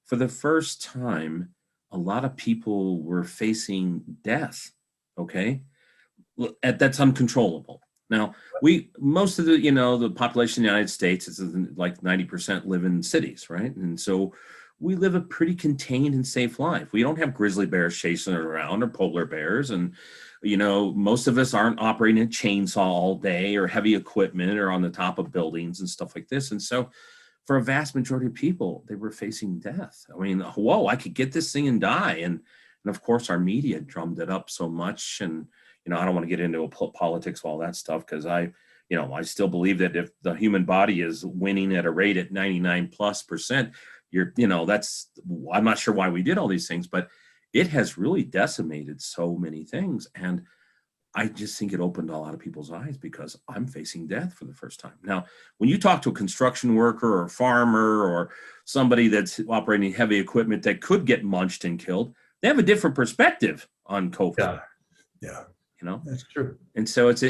for the first time, a lot of people were facing death. Okay. That's uncontrollable. Now, most of the population in the United States is like 90% live in cities, right? And so we live a pretty contained and safe life. We don't have grizzly bears chasing around or polar bears. And most of us aren't operating a chainsaw all day or heavy equipment or on the top of buildings and stuff like this. And so for a vast majority of people, they were facing death. I mean, whoa, I could get this thing and die. And of course, our media drummed it up so much. And, I don't want to get into politics, all that stuff, because I still believe that if the human body is winning at a rate at 99+%, I'm not sure why we did all these things, but it has really decimated so many things. And I just think it opened a lot of people's eyes, because I'm facing death for the first time. Now, when you talk to a construction worker or a farmer or somebody that's operating heavy equipment that could get munched and killed, they have a different perspective on COVID. Yeah. That's true. And so it's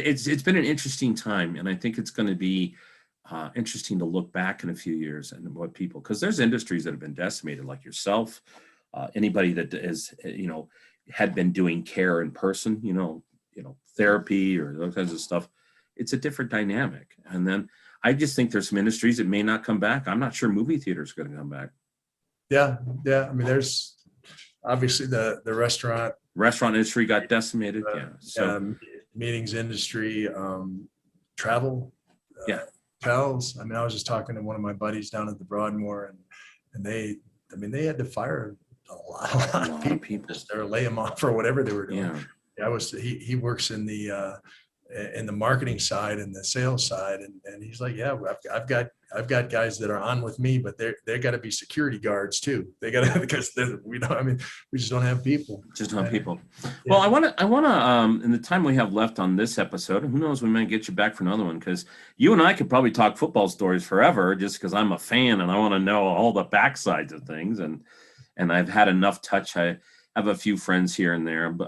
been an interesting time. And I think it's going to be interesting to look back in a few years and what people, because there's industries that have been decimated, like yourself, anybody that is, had been doing care in person, therapy or those kinds of stuff. It's a different dynamic. And then I just think there's some industries that may not come back. I'm not sure movie theaters are going to come back. Yeah. I mean, there's obviously the restaurant industry got decimated. Meetings industry, travel, hotels. I mean, I was just talking to one of my buddies down at the Broadmoor, and they had to fire a lot of people or lay them off or whatever they were doing. He works in the in the marketing side and the sales side. And he's like, yeah, I've got guys that are on with me, but they got to be security guards too. They got to, because we don't, I mean, we just don't have people. Just on people. Yeah. Well, I want to, in the time we have left on this episode, who knows, we might get you back for another one, because you and I could probably talk football stories forever, just because I'm a fan and I want to know all the backsides of things. And I've had enough touch. I have a few friends here and there, but,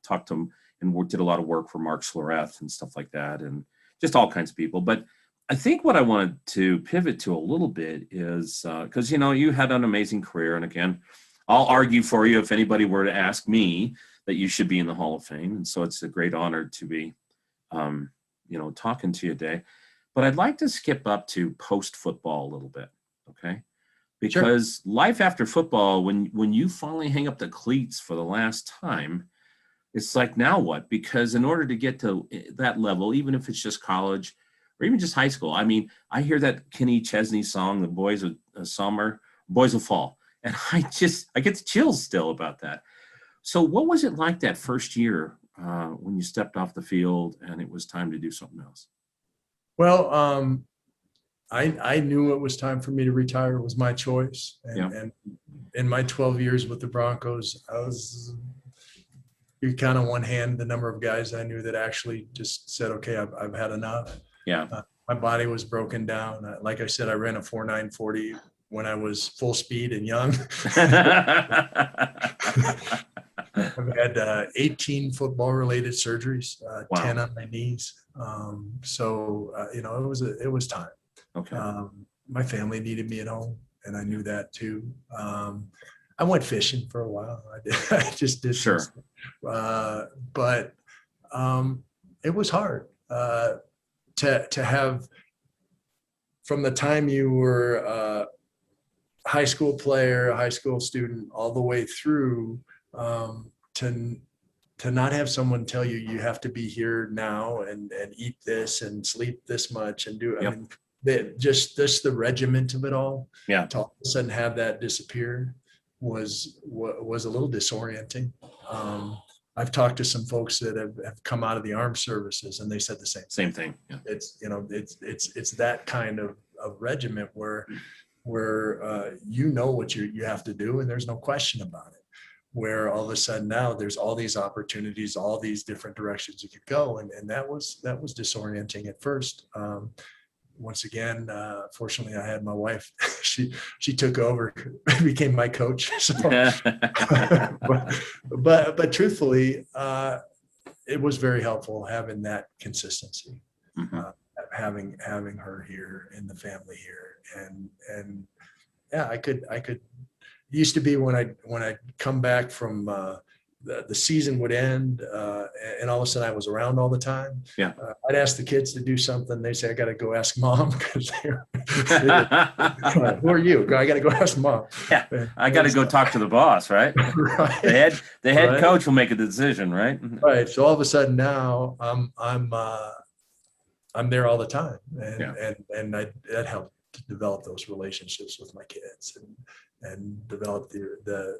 talked to them and did a lot of work for Mark Schlereth and stuff like that, and just all kinds of people. But I think what I wanted to pivot to a little bit is, because, you had an amazing career. And again, I'll argue for you if anybody were to ask me that you should be in the Hall of Fame. And so it's a great honor to be, talking to you today. But I'd like to skip up to post-football a little bit, okay? Because life after football, when you finally hang up the cleats for the last time, it's like, now what? Because in order to get to that level, even if it's just college or even just high school, I mean, I hear that Kenny Chesney song, "The Boys of Summer, Boys Will Fall," and I get the chills still about that. So what was it like that first year when you stepped off the field and it was time to do something else? Well, I knew it was time for me to retire. It was my choice. And in my 12 years with the Broncos, you count on one hand the number of guys I knew that actually just said, okay, I've had enough. Yeah. My body was broken down. Like I said, I ran a 4.940 when I was full speed and young. I've had 18 football related surgeries, 10 on my knees. It was time. Okay. My family needed me at home, and I knew that too. I went fishing for a while. I just did. Sure. But it was hard to have, from the time you were a high school player, a high school student, all the way through to not have someone tell you you have to be here now and eat this and sleep this much and do. Yep. I mean, just the regiment of it all. Yeah. To all of a sudden have that disappear was a little disorienting. I've talked to some folks that have come out of the armed services, and they said the same thing. Yeah. It's that kind of regiment where what you have to do, and there's no question about it. Where all of a sudden now there's all these opportunities, all these different directions you could go, and that was disorienting at first. Once again, fortunately, I had my wife. She took over, became my coach. So, but truthfully, it was very helpful having that consistency, having her here and the family here, and yeah, I could. It used to be when I come back from the season would end, and all of a sudden I was around all the time. Yeah. I'd ask the kids to do something. They say, I got to go ask mom, because who are you? I got to go ask mom. Yeah. I got to go talk to the boss, right? Right. The head coach will make a decision, right? Right. So all of a sudden now I'm there all the time, and that helped to develop those relationships with my kids and develop the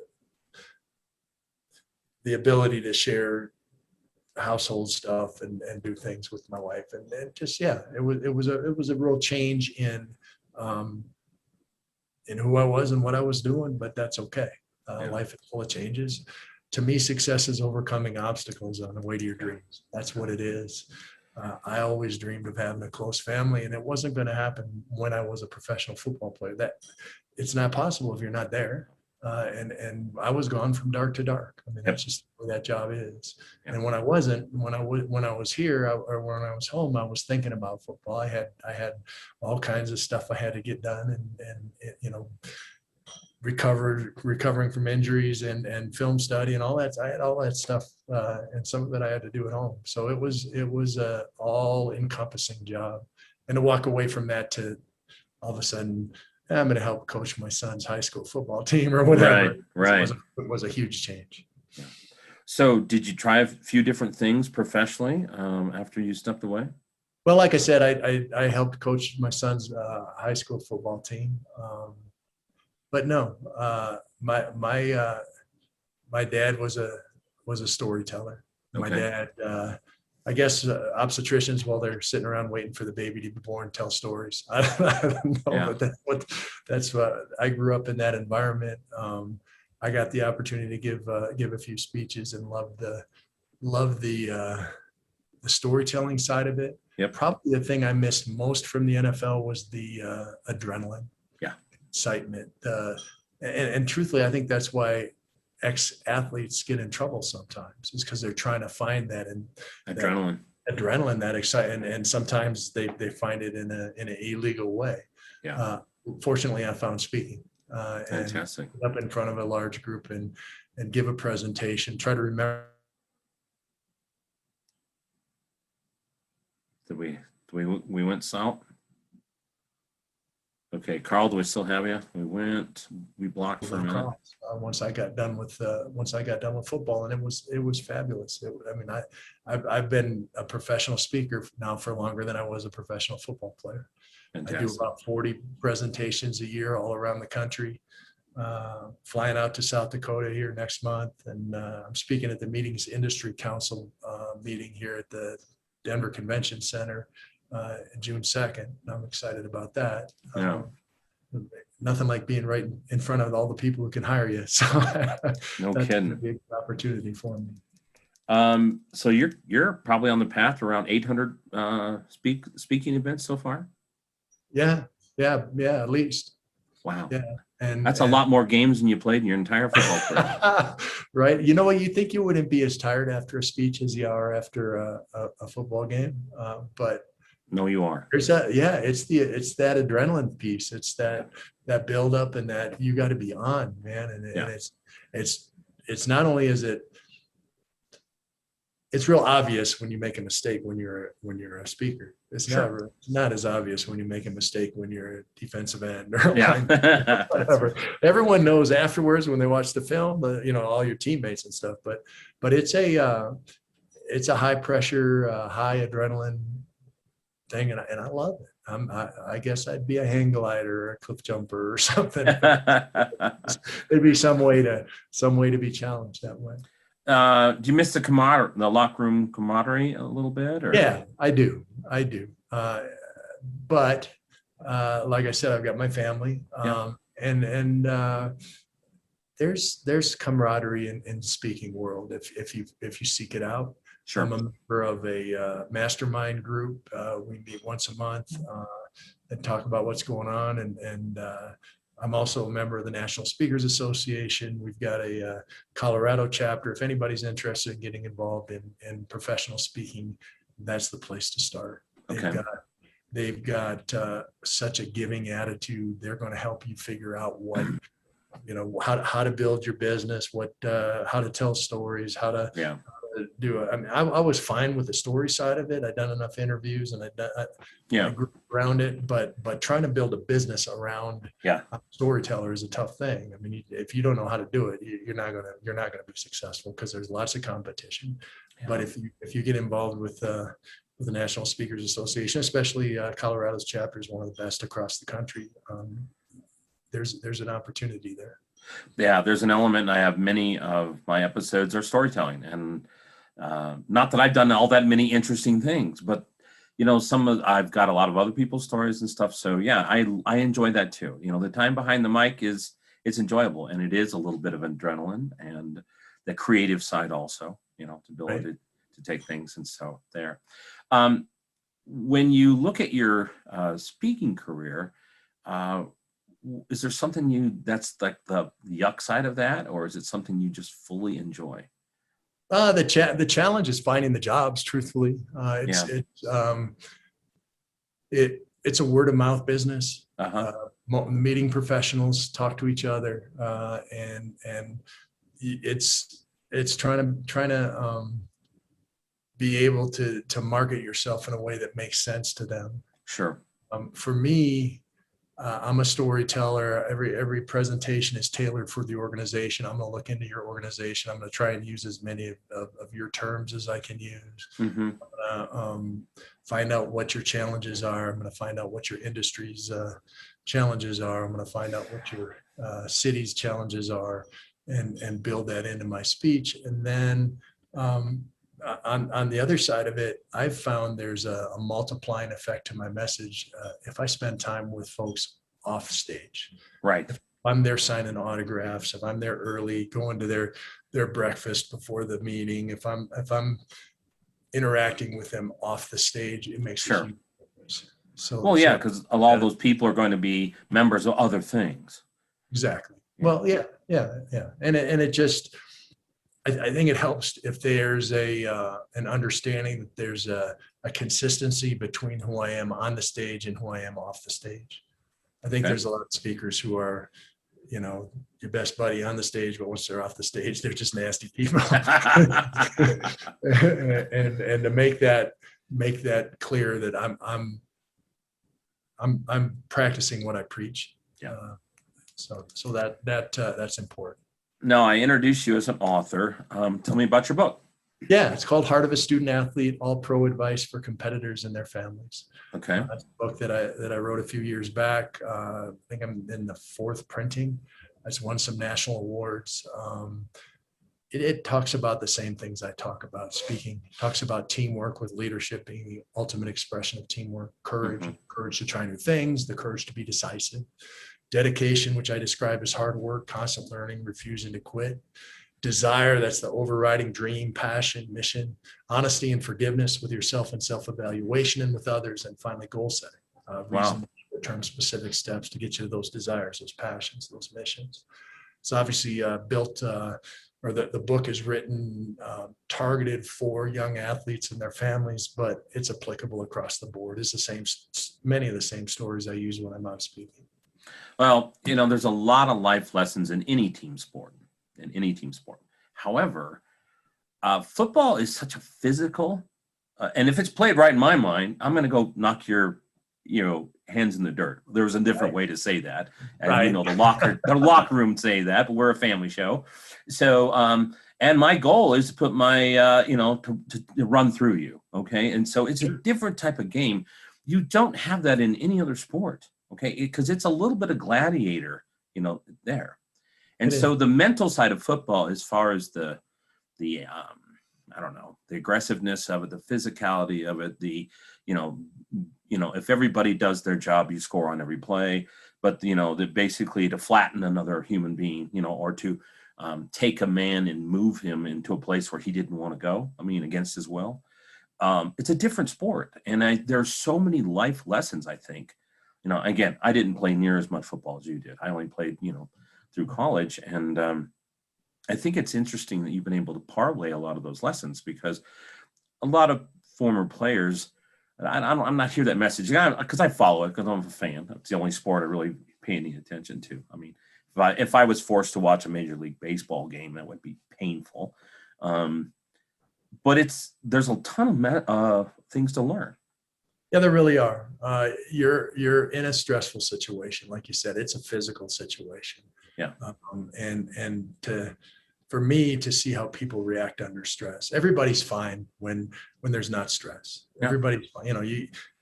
ability to share household stuff and do things with my wife, and just, it was a real change in who I was and what I was doing, but that's okay. Life is full of changes. To me, success is overcoming obstacles on the way to your dreams. That's what it is. I always dreamed of having a close family, and it wasn't going to happen when I was a professional football player. That it's not possible if you're not there. And I was gone from dark to dark. I mean, that's just where that job is. And when I was here or when I was home, I was thinking about football. I had all kinds of stuff I had to get done, and recovering from injuries and film study and all that. I had all that stuff, and some of it I had to do at home. So it was a all encompassing job, and to walk away from that to all of a sudden, I'm going to help coach my son's high school football team or whatever. Right. It was a huge change. Yeah. So did you try a few different things professionally after you stepped away? Well, like I said, I helped coach my son's high school football team. But no, my dad was a storyteller. Okay. My dad I guess obstetricians, while they're sitting around waiting for the baby to be born, tell stories. I don't know, Yeah. but that's what I grew up in, that environment. I got the opportunity to give a few speeches and love the storytelling side of it. Yep. Probably the thing I missed most from the NFL was the adrenaline, Yeah. excitement. And truthfully, I think that's why ex-athletes get in trouble sometimes, is because they're trying to find that Adrenaline. that excitement, and sometimes they find it in an illegal way. Yeah. Fortunately, I found speaking. Fantastic. And up in front of a large group and give a presentation, try to remember. We went south? Okay, Karl, do we still have you? We blocked for a minute. Once I got done with football, and it was fabulous. I've been a professional speaker now for longer than I was a professional football player. Fantastic. I do about 40 presentations a year all around the country. Flying out to South Dakota here next month, and I'm speaking at the Meetings Industry Council meeting here at the Denver Convention Center June 2nd. I'm excited about that. Yeah. Nothing like being right in front of all the people who can hire you. So No that's kidding. a big opportunity for me. So you're probably on the path to around 800 speaking events so far. Yeah, at least. Wow. Yeah. And that's a lot more games than you played in your entire football career. Right. You know what? You think you wouldn't be as tired after a speech as you are after a football game. But no, you are. It's that adrenaline piece. It's that build up, and that you got to be on, man. And it's not only is it's real obvious when you make a mistake when you're a speaker. It's Sure. not as obvious when you make a mistake when you're a defensive end or whatever. Everyone knows afterwards when they watch the film, all your teammates and stuff. But it's a high pressure, high adrenaline thing, and I love it. I guess I'd be a hang glider or a cliff jumper or something. There'd be some way to be challenged that way. Do you miss the locker room camaraderie a little bit? Or? Yeah, I do. But like I said, I've got my family, and there's camaraderie in speaking world if you seek it out. Sure. I'm a member of a mastermind group. We meet once a month and talk about what's going on, and I'm also a member of the National Speakers Association. We've got a Colorado chapter. If anybody's interested in getting involved in professional speaking, that's the place to start. Okay. They've got such a giving attitude. They're going to help you figure out what, how to build your business, how to tell stories, how to do it. I mean, I was fine with the story side of it. I'd done enough interviews and I grew around it, but trying to build a business around a storyteller is a tough thing. I mean, if you don't know how to do it, you're not gonna be successful because there's lots of competition. Yeah. But if you get involved with the National Speakers Association, especially Colorado's chapter is one of the best across the country. There's an opportunity there. Yeah, there's an element. I have many of my episodes are storytelling, and not that I've done all that many interesting things, but I've got a lot of other people's stories and stuff. So yeah, I enjoy that too. The time behind the mic it's enjoyable, and it is a little bit of adrenaline and the creative side also, the ability to take things. And so there, when you look at your speaking career, is there something that's like the yuck side of that, or is it something you just fully enjoy? The challenge is finding the jobs, truthfully. It's a word of mouth business. Meeting professionals, talk to each other, and it's trying to be able to market yourself in a way that makes sense to them. Sure. For me, I'm a storyteller. Every presentation is tailored for the organization. I'm going to look into your organization. I'm going to try and use as many of your terms as I can use. Mm-hmm. I'm going to find out what your challenges are. I'm going to find out what your industry's challenges are. I'm going to find out what your city's challenges are, and build that into my speech. And then on the other side of it, I've found there's a multiplying effect to my message if I spend time with folks off stage. Right. If I'm there signing autographs, if I'm there early, going to their breakfast before the meeting, if I'm interacting with them off the stage, it makes a huge difference. So, well, yeah, because a lot of those people are going to be members of other things. Exactly. Well, yeah. And it just, I think it helps if there's an understanding that there's a consistency between who I am on the stage and who I am off the stage. I think there's a lot of speakers who are, your best buddy on the stage, but once they're off the stage, they're just nasty people. and to make that clear that I'm practicing what I preach. Yeah. So that's important. Now, I introduced you as an author. Tell me about your book. Yeah, it's called Heart of a Student Athlete, All Pro Advice for Competitors and Their Families. Okay. That's a book that I wrote a few years back. I think I'm in the 4th printing. It's won some national awards. It talks about the same things I talk about speaking. It talks about teamwork, with leadership being the ultimate expression of teamwork, courage, courage to try new things, the courage to be decisive, dedication, which I describe as hard work, constant learning, refusing to quit, desire, that's the overriding dream, passion, mission, honesty and forgiveness with yourself and self-evaluation and with others, and finally goal setting, reasonable term specific steps to get you to those desires, those passions, those missions. It's obviously built, or the book is written targeted for young athletes and their families, but it's applicable across the board. It's the same, many of the same stories I use when I'm out speaking. Well, there's a lot of life lessons in any team sport. However, football is such a physical, and if it's played right in my mind, I'm going to go knock your, hands in the dirt. There was a different way to say that. And, the locker room say that, but we're a family show. So, and my goal is to put my, to run through you. Okay. And so it's a different type of game. You don't have that in any other sport. Okay. Because it's a little bit of gladiator, there. And so the mental side of football, as far as the I don't know, the aggressiveness of it, the physicality of it, if everybody does their job, you score on every play, but basically to flatten another human being, or to take a man and move him into a place where he didn't want to go. Against his will. It's a different sport. And there's so many life lessons, I think. Again, I didn't play near as much football as you did. I only played, through college. And I think it's interesting that you've been able to parlay a lot of those lessons, because a lot of former players, I'm not hear that message because I follow it because I'm a fan. It's the only sport I really pay any attention to. If I was forced to watch a Major League Baseball game, that would be painful. But there's a ton of things to learn. Yeah, there really are. You're in a stressful situation, like you said. It's a physical situation. Yeah. For me to see how people react under stress. Everybody's fine when there's not stress. Yeah. Everybody's fine.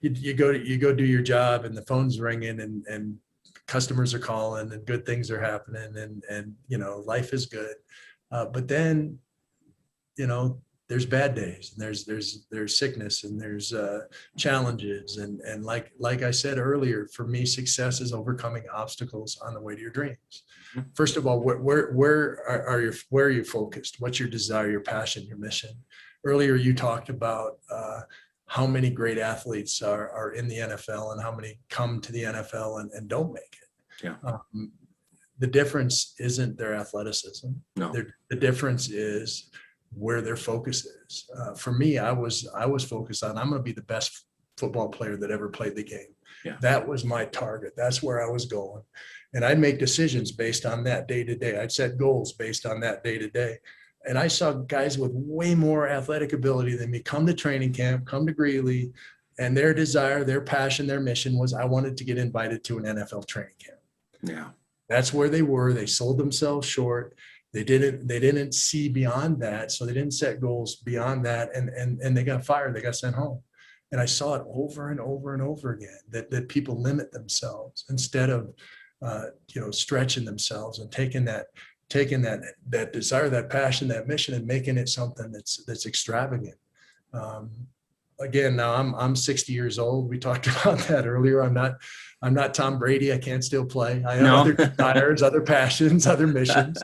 You go do your job and the phone's ringing and customers are calling and good things are happening and life is good. But then, there's bad days and there's sickness and there's challenges and like I said earlier, for me, success is overcoming obstacles on the way to your dreams. First of all, where are you focused? What's your desire, your passion, your mission? Earlier, you talked about how many great athletes are in the NFL and how many come to the NFL and don't make it. Yeah. The difference isn't their athleticism. No. The difference is where their focus is. For me, I was focused on, I'm going to be the best football player that ever played the game. Yeah. That was my target. That's where I was going. And I'd make decisions based on that day to day. I'd set goals based on that day to day. And I saw guys with way more athletic ability than me come to training camp, come to Greeley, and their desire, their passion, their mission was, I wanted to get invited to an NFL training camp. Yeah. That's where they were. They sold themselves short. They didn't see beyond that. So they didn't set goals beyond that. And they got fired. They got sent home. And I saw it over and over and over again, that people limit themselves instead of, stretching themselves and taking that taking that desire, that passion, that mission, and making it something that's extravagant. Again, now I'm 60 years old. We talked about that earlier. I'm not Tom Brady. I can't still play. I have No. other desires, other passions, other missions.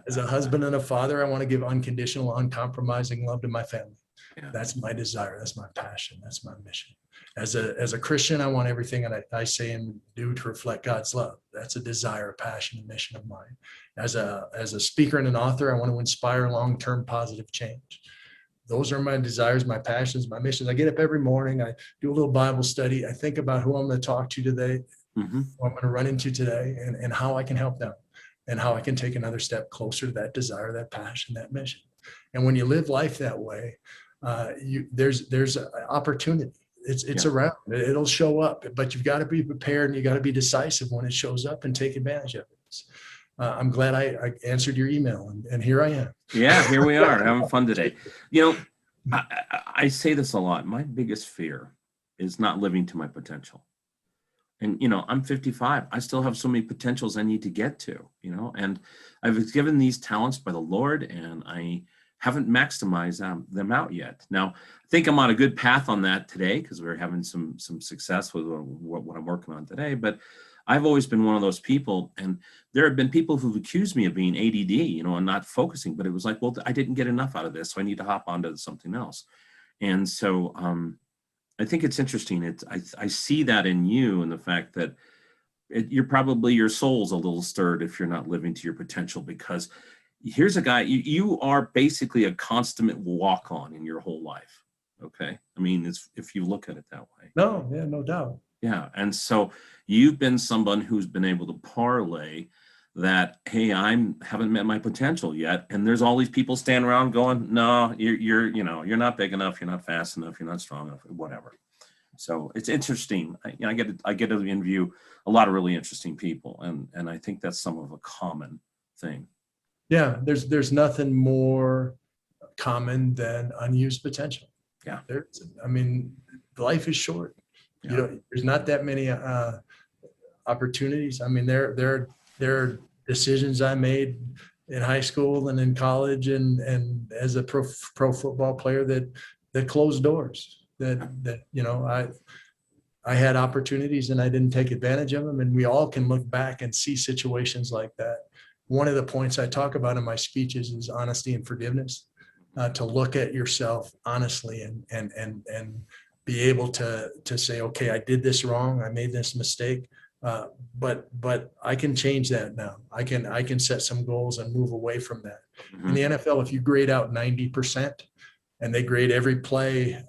As a husband and a father, I want to give unconditional, uncompromising love to my family. Yeah. That's my desire. That's my passion. That's my mission. As a Christian, I want everything that I say and do to reflect God's love. That's a desire, a passion, a mission of mine. As a speaker and an author, I want to inspire long-term positive change. Those are my desires, my passions, my missions. I get up every morning. I do a little Bible study. I think about who I'm going to talk to today, Mm-hmm. who I'm going to run into today, and how I can help them, and how I can take another step closer to that desire, that passion, that mission. And when you live life that way, there's an opportunity. It's around. It'll show up, but you've got to be prepared, and you got to be decisive when it shows up and take advantage of it. I'm glad I answered your email, and here I am. Yeah, here we are having fun today. You know, I say this a lot. My biggest fear is not living to my potential. And, you know, I'm 55. I still have so many potentials I need to get to, you know, and I was given these talents by the Lord, and I haven't maximized them out yet. Now, I think I'm on a good path on that today, because we're having some success with what I'm working on today. But I've always been one of those people, and there have been people who've accused me of being ADD, you know, and not focusing, but it was like, well, I didn't get enough out of this, so I need to hop onto something else. And so I think it's interesting. I see that in you, and the fact that you're probably, your soul's a little stirred if you're not living to your potential, because here's a guy, you are basically a consummate walk-on in your whole life. Okay. I mean, if you look at it that way. No, yeah, no doubt. Yeah. And so you've been someone who's been able to parlay that, hey, haven't met my potential yet. And there's all these people standing around going, no, you're not big enough. You're not fast enough. You're not strong enough, whatever. So it's interesting. I get to interview a lot of really interesting people. And I think that's some of a common thing. Yeah. There's nothing more common than unused potential. Yeah. I mean, life is short. Yeah. You know, there's not that many opportunities. I mean, there are decisions I made in high school and in college and as a pro football player that closed doors. That you know, I had opportunities and I didn't take advantage of them. And we all can look back and see situations like that. One of the points I talk about in my speeches is honesty and forgiveness. To look at yourself honestly and be able to say, okay, I did this wrong. I made this mistake. But I can change that now. I can set some goals and move away from that. Mm-hmm. In the NFL, if you grade out 90%, and they grade every play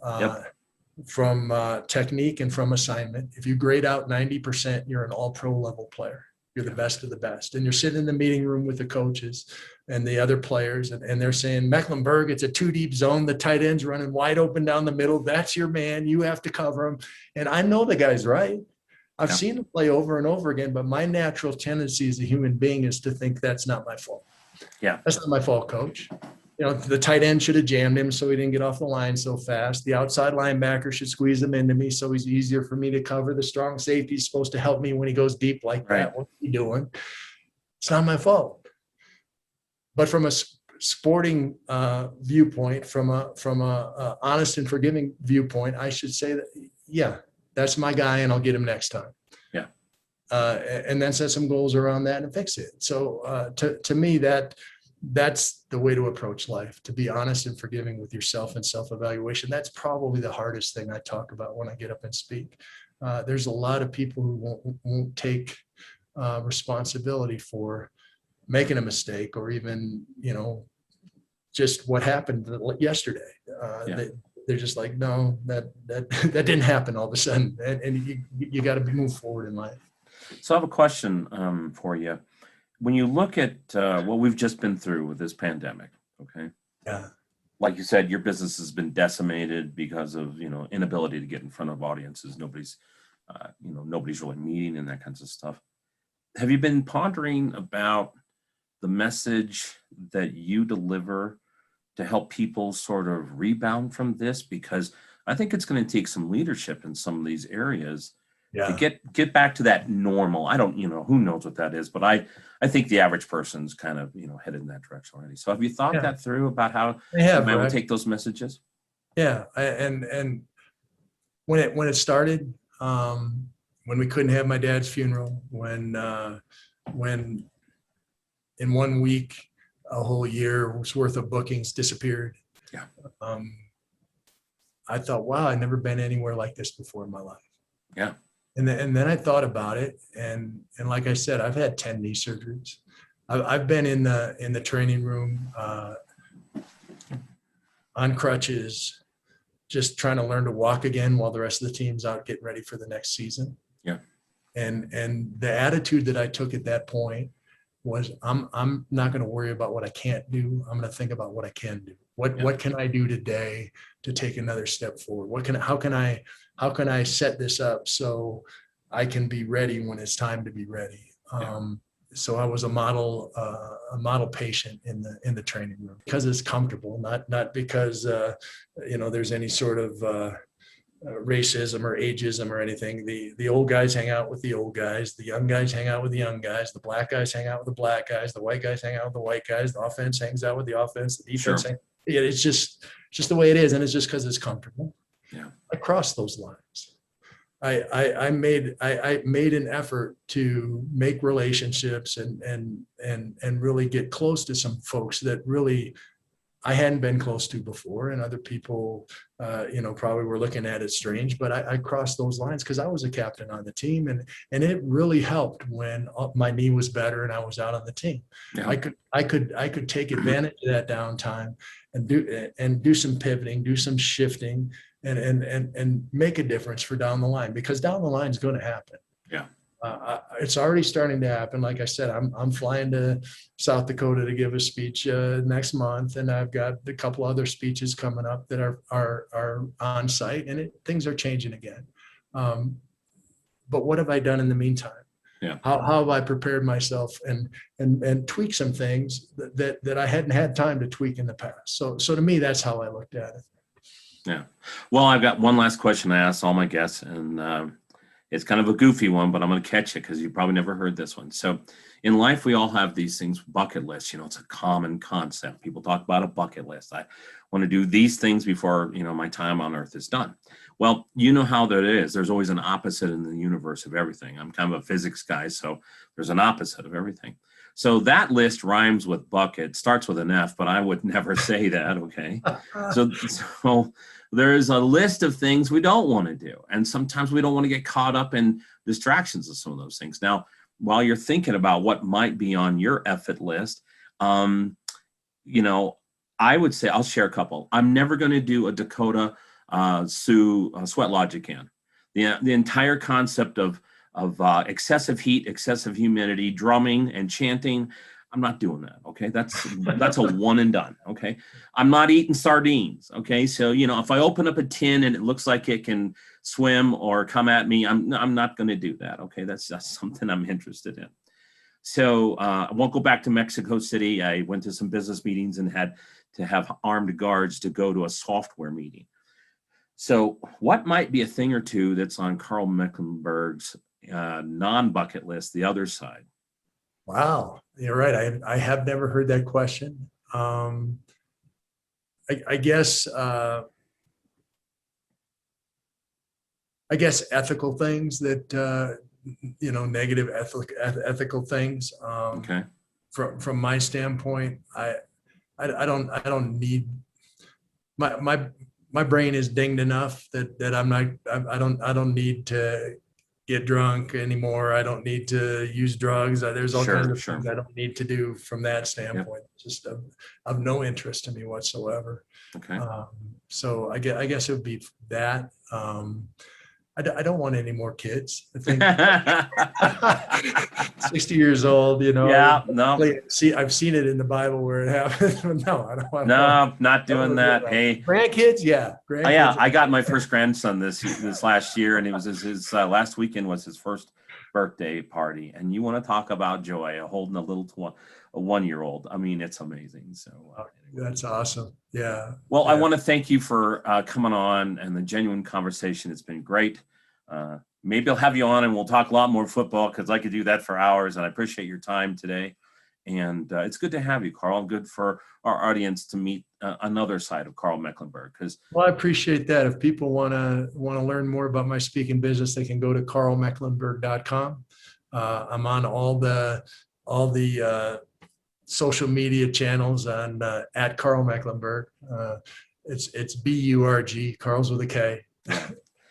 from technique and from assignment, if you grade out 90%, you're an all-pro level player. You're the best of the best. And you're sitting in the meeting room with the coaches and the other players, and they're saying, Mecklenburg, it's a 2-deep zone. The tight end's running wide open down the middle. That's your man. You have to cover him. And I know the guy's right. I've seen him play over and over again, but my natural tendency as a human being is to think that's not my fault. Yeah. That's not my fault, coach. You know, the tight end should have jammed him so he didn't get off the line so fast. The outside linebacker should squeeze him into me so he's easier for me to cover. The strong safety is supposed to help me when he goes deep like that. What's he doing? It's not my fault. But from a sporting viewpoint, from a honest and forgiving viewpoint, I should say that, yeah, that's my guy, and I'll get him next time. Yeah. And then set some goals around that and fix it. So to me, that's the way to approach life, to be honest and forgiving with yourself and self-evaluation. That's probably the hardest thing I talk about when I get up and speak. There's a lot of people who won't take responsibility for making a mistake, or even, you know, just what happened yesterday. They're just like, no, that didn't happen all of a sudden. And you got to move forward in life. So I have a question for you. When you look at what we've just been through with this pandemic, okay? Yeah. Like you said, your business has been decimated because of, you know, inability to get in front of audiences. Nobody's really meeting and that kinds of stuff. Have you been pondering about the message that you deliver to help people sort of rebound from this? Because I think it's going to take some leadership in some of these areas Yeah. get back to that normal. I don't, who knows what that is, but I think the average person's kind of, headed in that direction already. So have you thought that through about how you might want to take those messages? Yeah. And when it started, when we couldn't have my dad's funeral, when in 1 week, a whole year's worth of bookings disappeared. Yeah. I thought, wow, I've never been anywhere like this before in my life. Yeah. And then I thought about it. And like I said, I've had 10 knee surgeries. I've been in the training room on crutches, just trying to learn to walk again while the rest of the team's out getting ready for the next season. Yeah. And the attitude that I took at that point was I'm not going to worry about what I can't do. I'm going to think about what I can do. What can I do today to take another step forward? How can I set this up so I can be ready when it's time to be ready? So I was a model patient in the training room because it's comfortable, not because there's any sort of racism or ageism or anything. The old guys hang out with the old guys, the young guys hang out with the young guys, the black guys hang out with the black guys, the white guys hang out with the white guys, the offense hangs out with the offense, the defense. It's just the way it is, and it's just because it's comfortable. Yeah. Across those lines, I made an effort to make relationships and really get close to some folks that really I hadn't been close to before, and other people, probably were looking at it strange. But I crossed those lines because I was a captain on the team, and it really helped when my knee was better and I was out on the team. Yeah. I could take advantage of that downtime and do some pivoting, do some shifting, and make a difference for down the line, because down the line is going to happen. Yeah. It's already starting to happen. Like I said, I'm flying to South Dakota to give a speech next month, and I've got a couple other speeches coming up that are on site, and things are changing again. But what have I done in the meantime? Yeah. How have I prepared myself and tweak some things that I hadn't had time to tweak in the past? So to me, that's how I looked at it. Yeah. Well, I've got one last question I ask all my guests, and it's kind of a goofy one, but I'm going to catch it because you probably never heard this one. So in life, we all have these things, bucket lists. It's a common concept. People talk about a bucket list. I want to do these things before, my time on earth is done. Well, you know how that is. There's always an opposite in the universe of everything. I'm kind of a physics guy, so there's an opposite of everything. So that list rhymes with bucket, starts with an F, but I would never say that, okay? So there's a list of things we don't want to do. And sometimes we don't want to get caught up in distractions of some of those things. Now, while you're thinking about what might be on your effort list, I would say, I'll share a couple. I'm never going to do a Dakota Sioux sweat logic can. The entire concept of excessive heat, excessive humidity, drumming and chanting, I'm not doing that. Okay. That's a one and done. Okay. I'm not eating sardines. Okay. So, if I open up a tin and it looks like it can swim or come at me, I'm not going to do that. Okay. That's something I'm interested in. So I won't go back to Mexico City. I went to some business meetings and had to have armed guards to go to a software meeting. So what might be a thing or two that's on Karl Mecklenburg's non-bucket list, the other side? Wow, you're right. I have never heard that question. I guess ethical things that negative ethical things. Okay. From my standpoint, I don't need my brain is dinged enough that I don't need to get drunk anymore. I don't need to use drugs. There's all kinds of things I don't need to do from that standpoint. Yep. Just of no interest to me whatsoever. Okay. So I guess it would be that. I don't want any more kids. I think 60 years old, Yeah, no. See, I've seen it in the Bible where it happened. No, I don't want. No, not doing that. Hey, grandkids, yeah. Grandkids. Yeah, I got my first grandson this last year, and it was his last weekend was his first birthday party. And you want to talk about joy, holding a 1-year-old. I mean, it's amazing. So that's awesome. Yeah. Well, yeah. I want to thank you for coming on and the genuine conversation. It's been great. maybe I'll have you on and we'll talk a lot more football, because I could do that for hours, and I appreciate your time today. And it's good to have you, Karl. Good for our audience to meet another side of Karl Mecklenburg. Because Well, I appreciate that. If people want to learn more about my speaking business, they can go to karlmecklenburg.com. I'm on all the social media channels on at Karl Mecklenburg. It's BURG, Karl's with a K.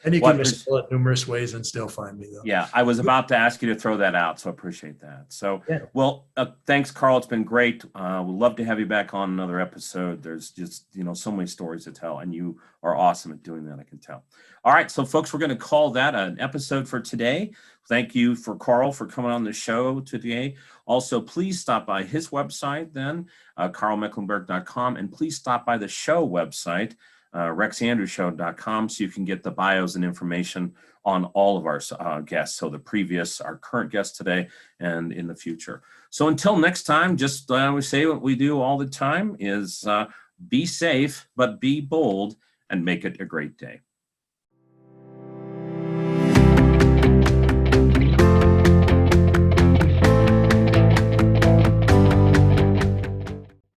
And you can misspell it numerous ways and still find me, though. Yeah, I was about to ask you to throw that out, so I appreciate that. So, Yeah. well, thanks, Karl. It's been great. We'd love to have you back on another episode. There's just, so many stories to tell, and you are awesome at doing that, I can tell. All right, so folks, we're going to call that an episode for today. Thank you for Karl for coming on the show today. Also, please stop by his website then, karlmecklenburg.com, and please stop by the show website, rexandrewshow.com, so you can get the bios and information on all of our guests. So our current guests today and in the future. So until next time, just we say what we do all the time is be safe, but be bold, and make it a great day.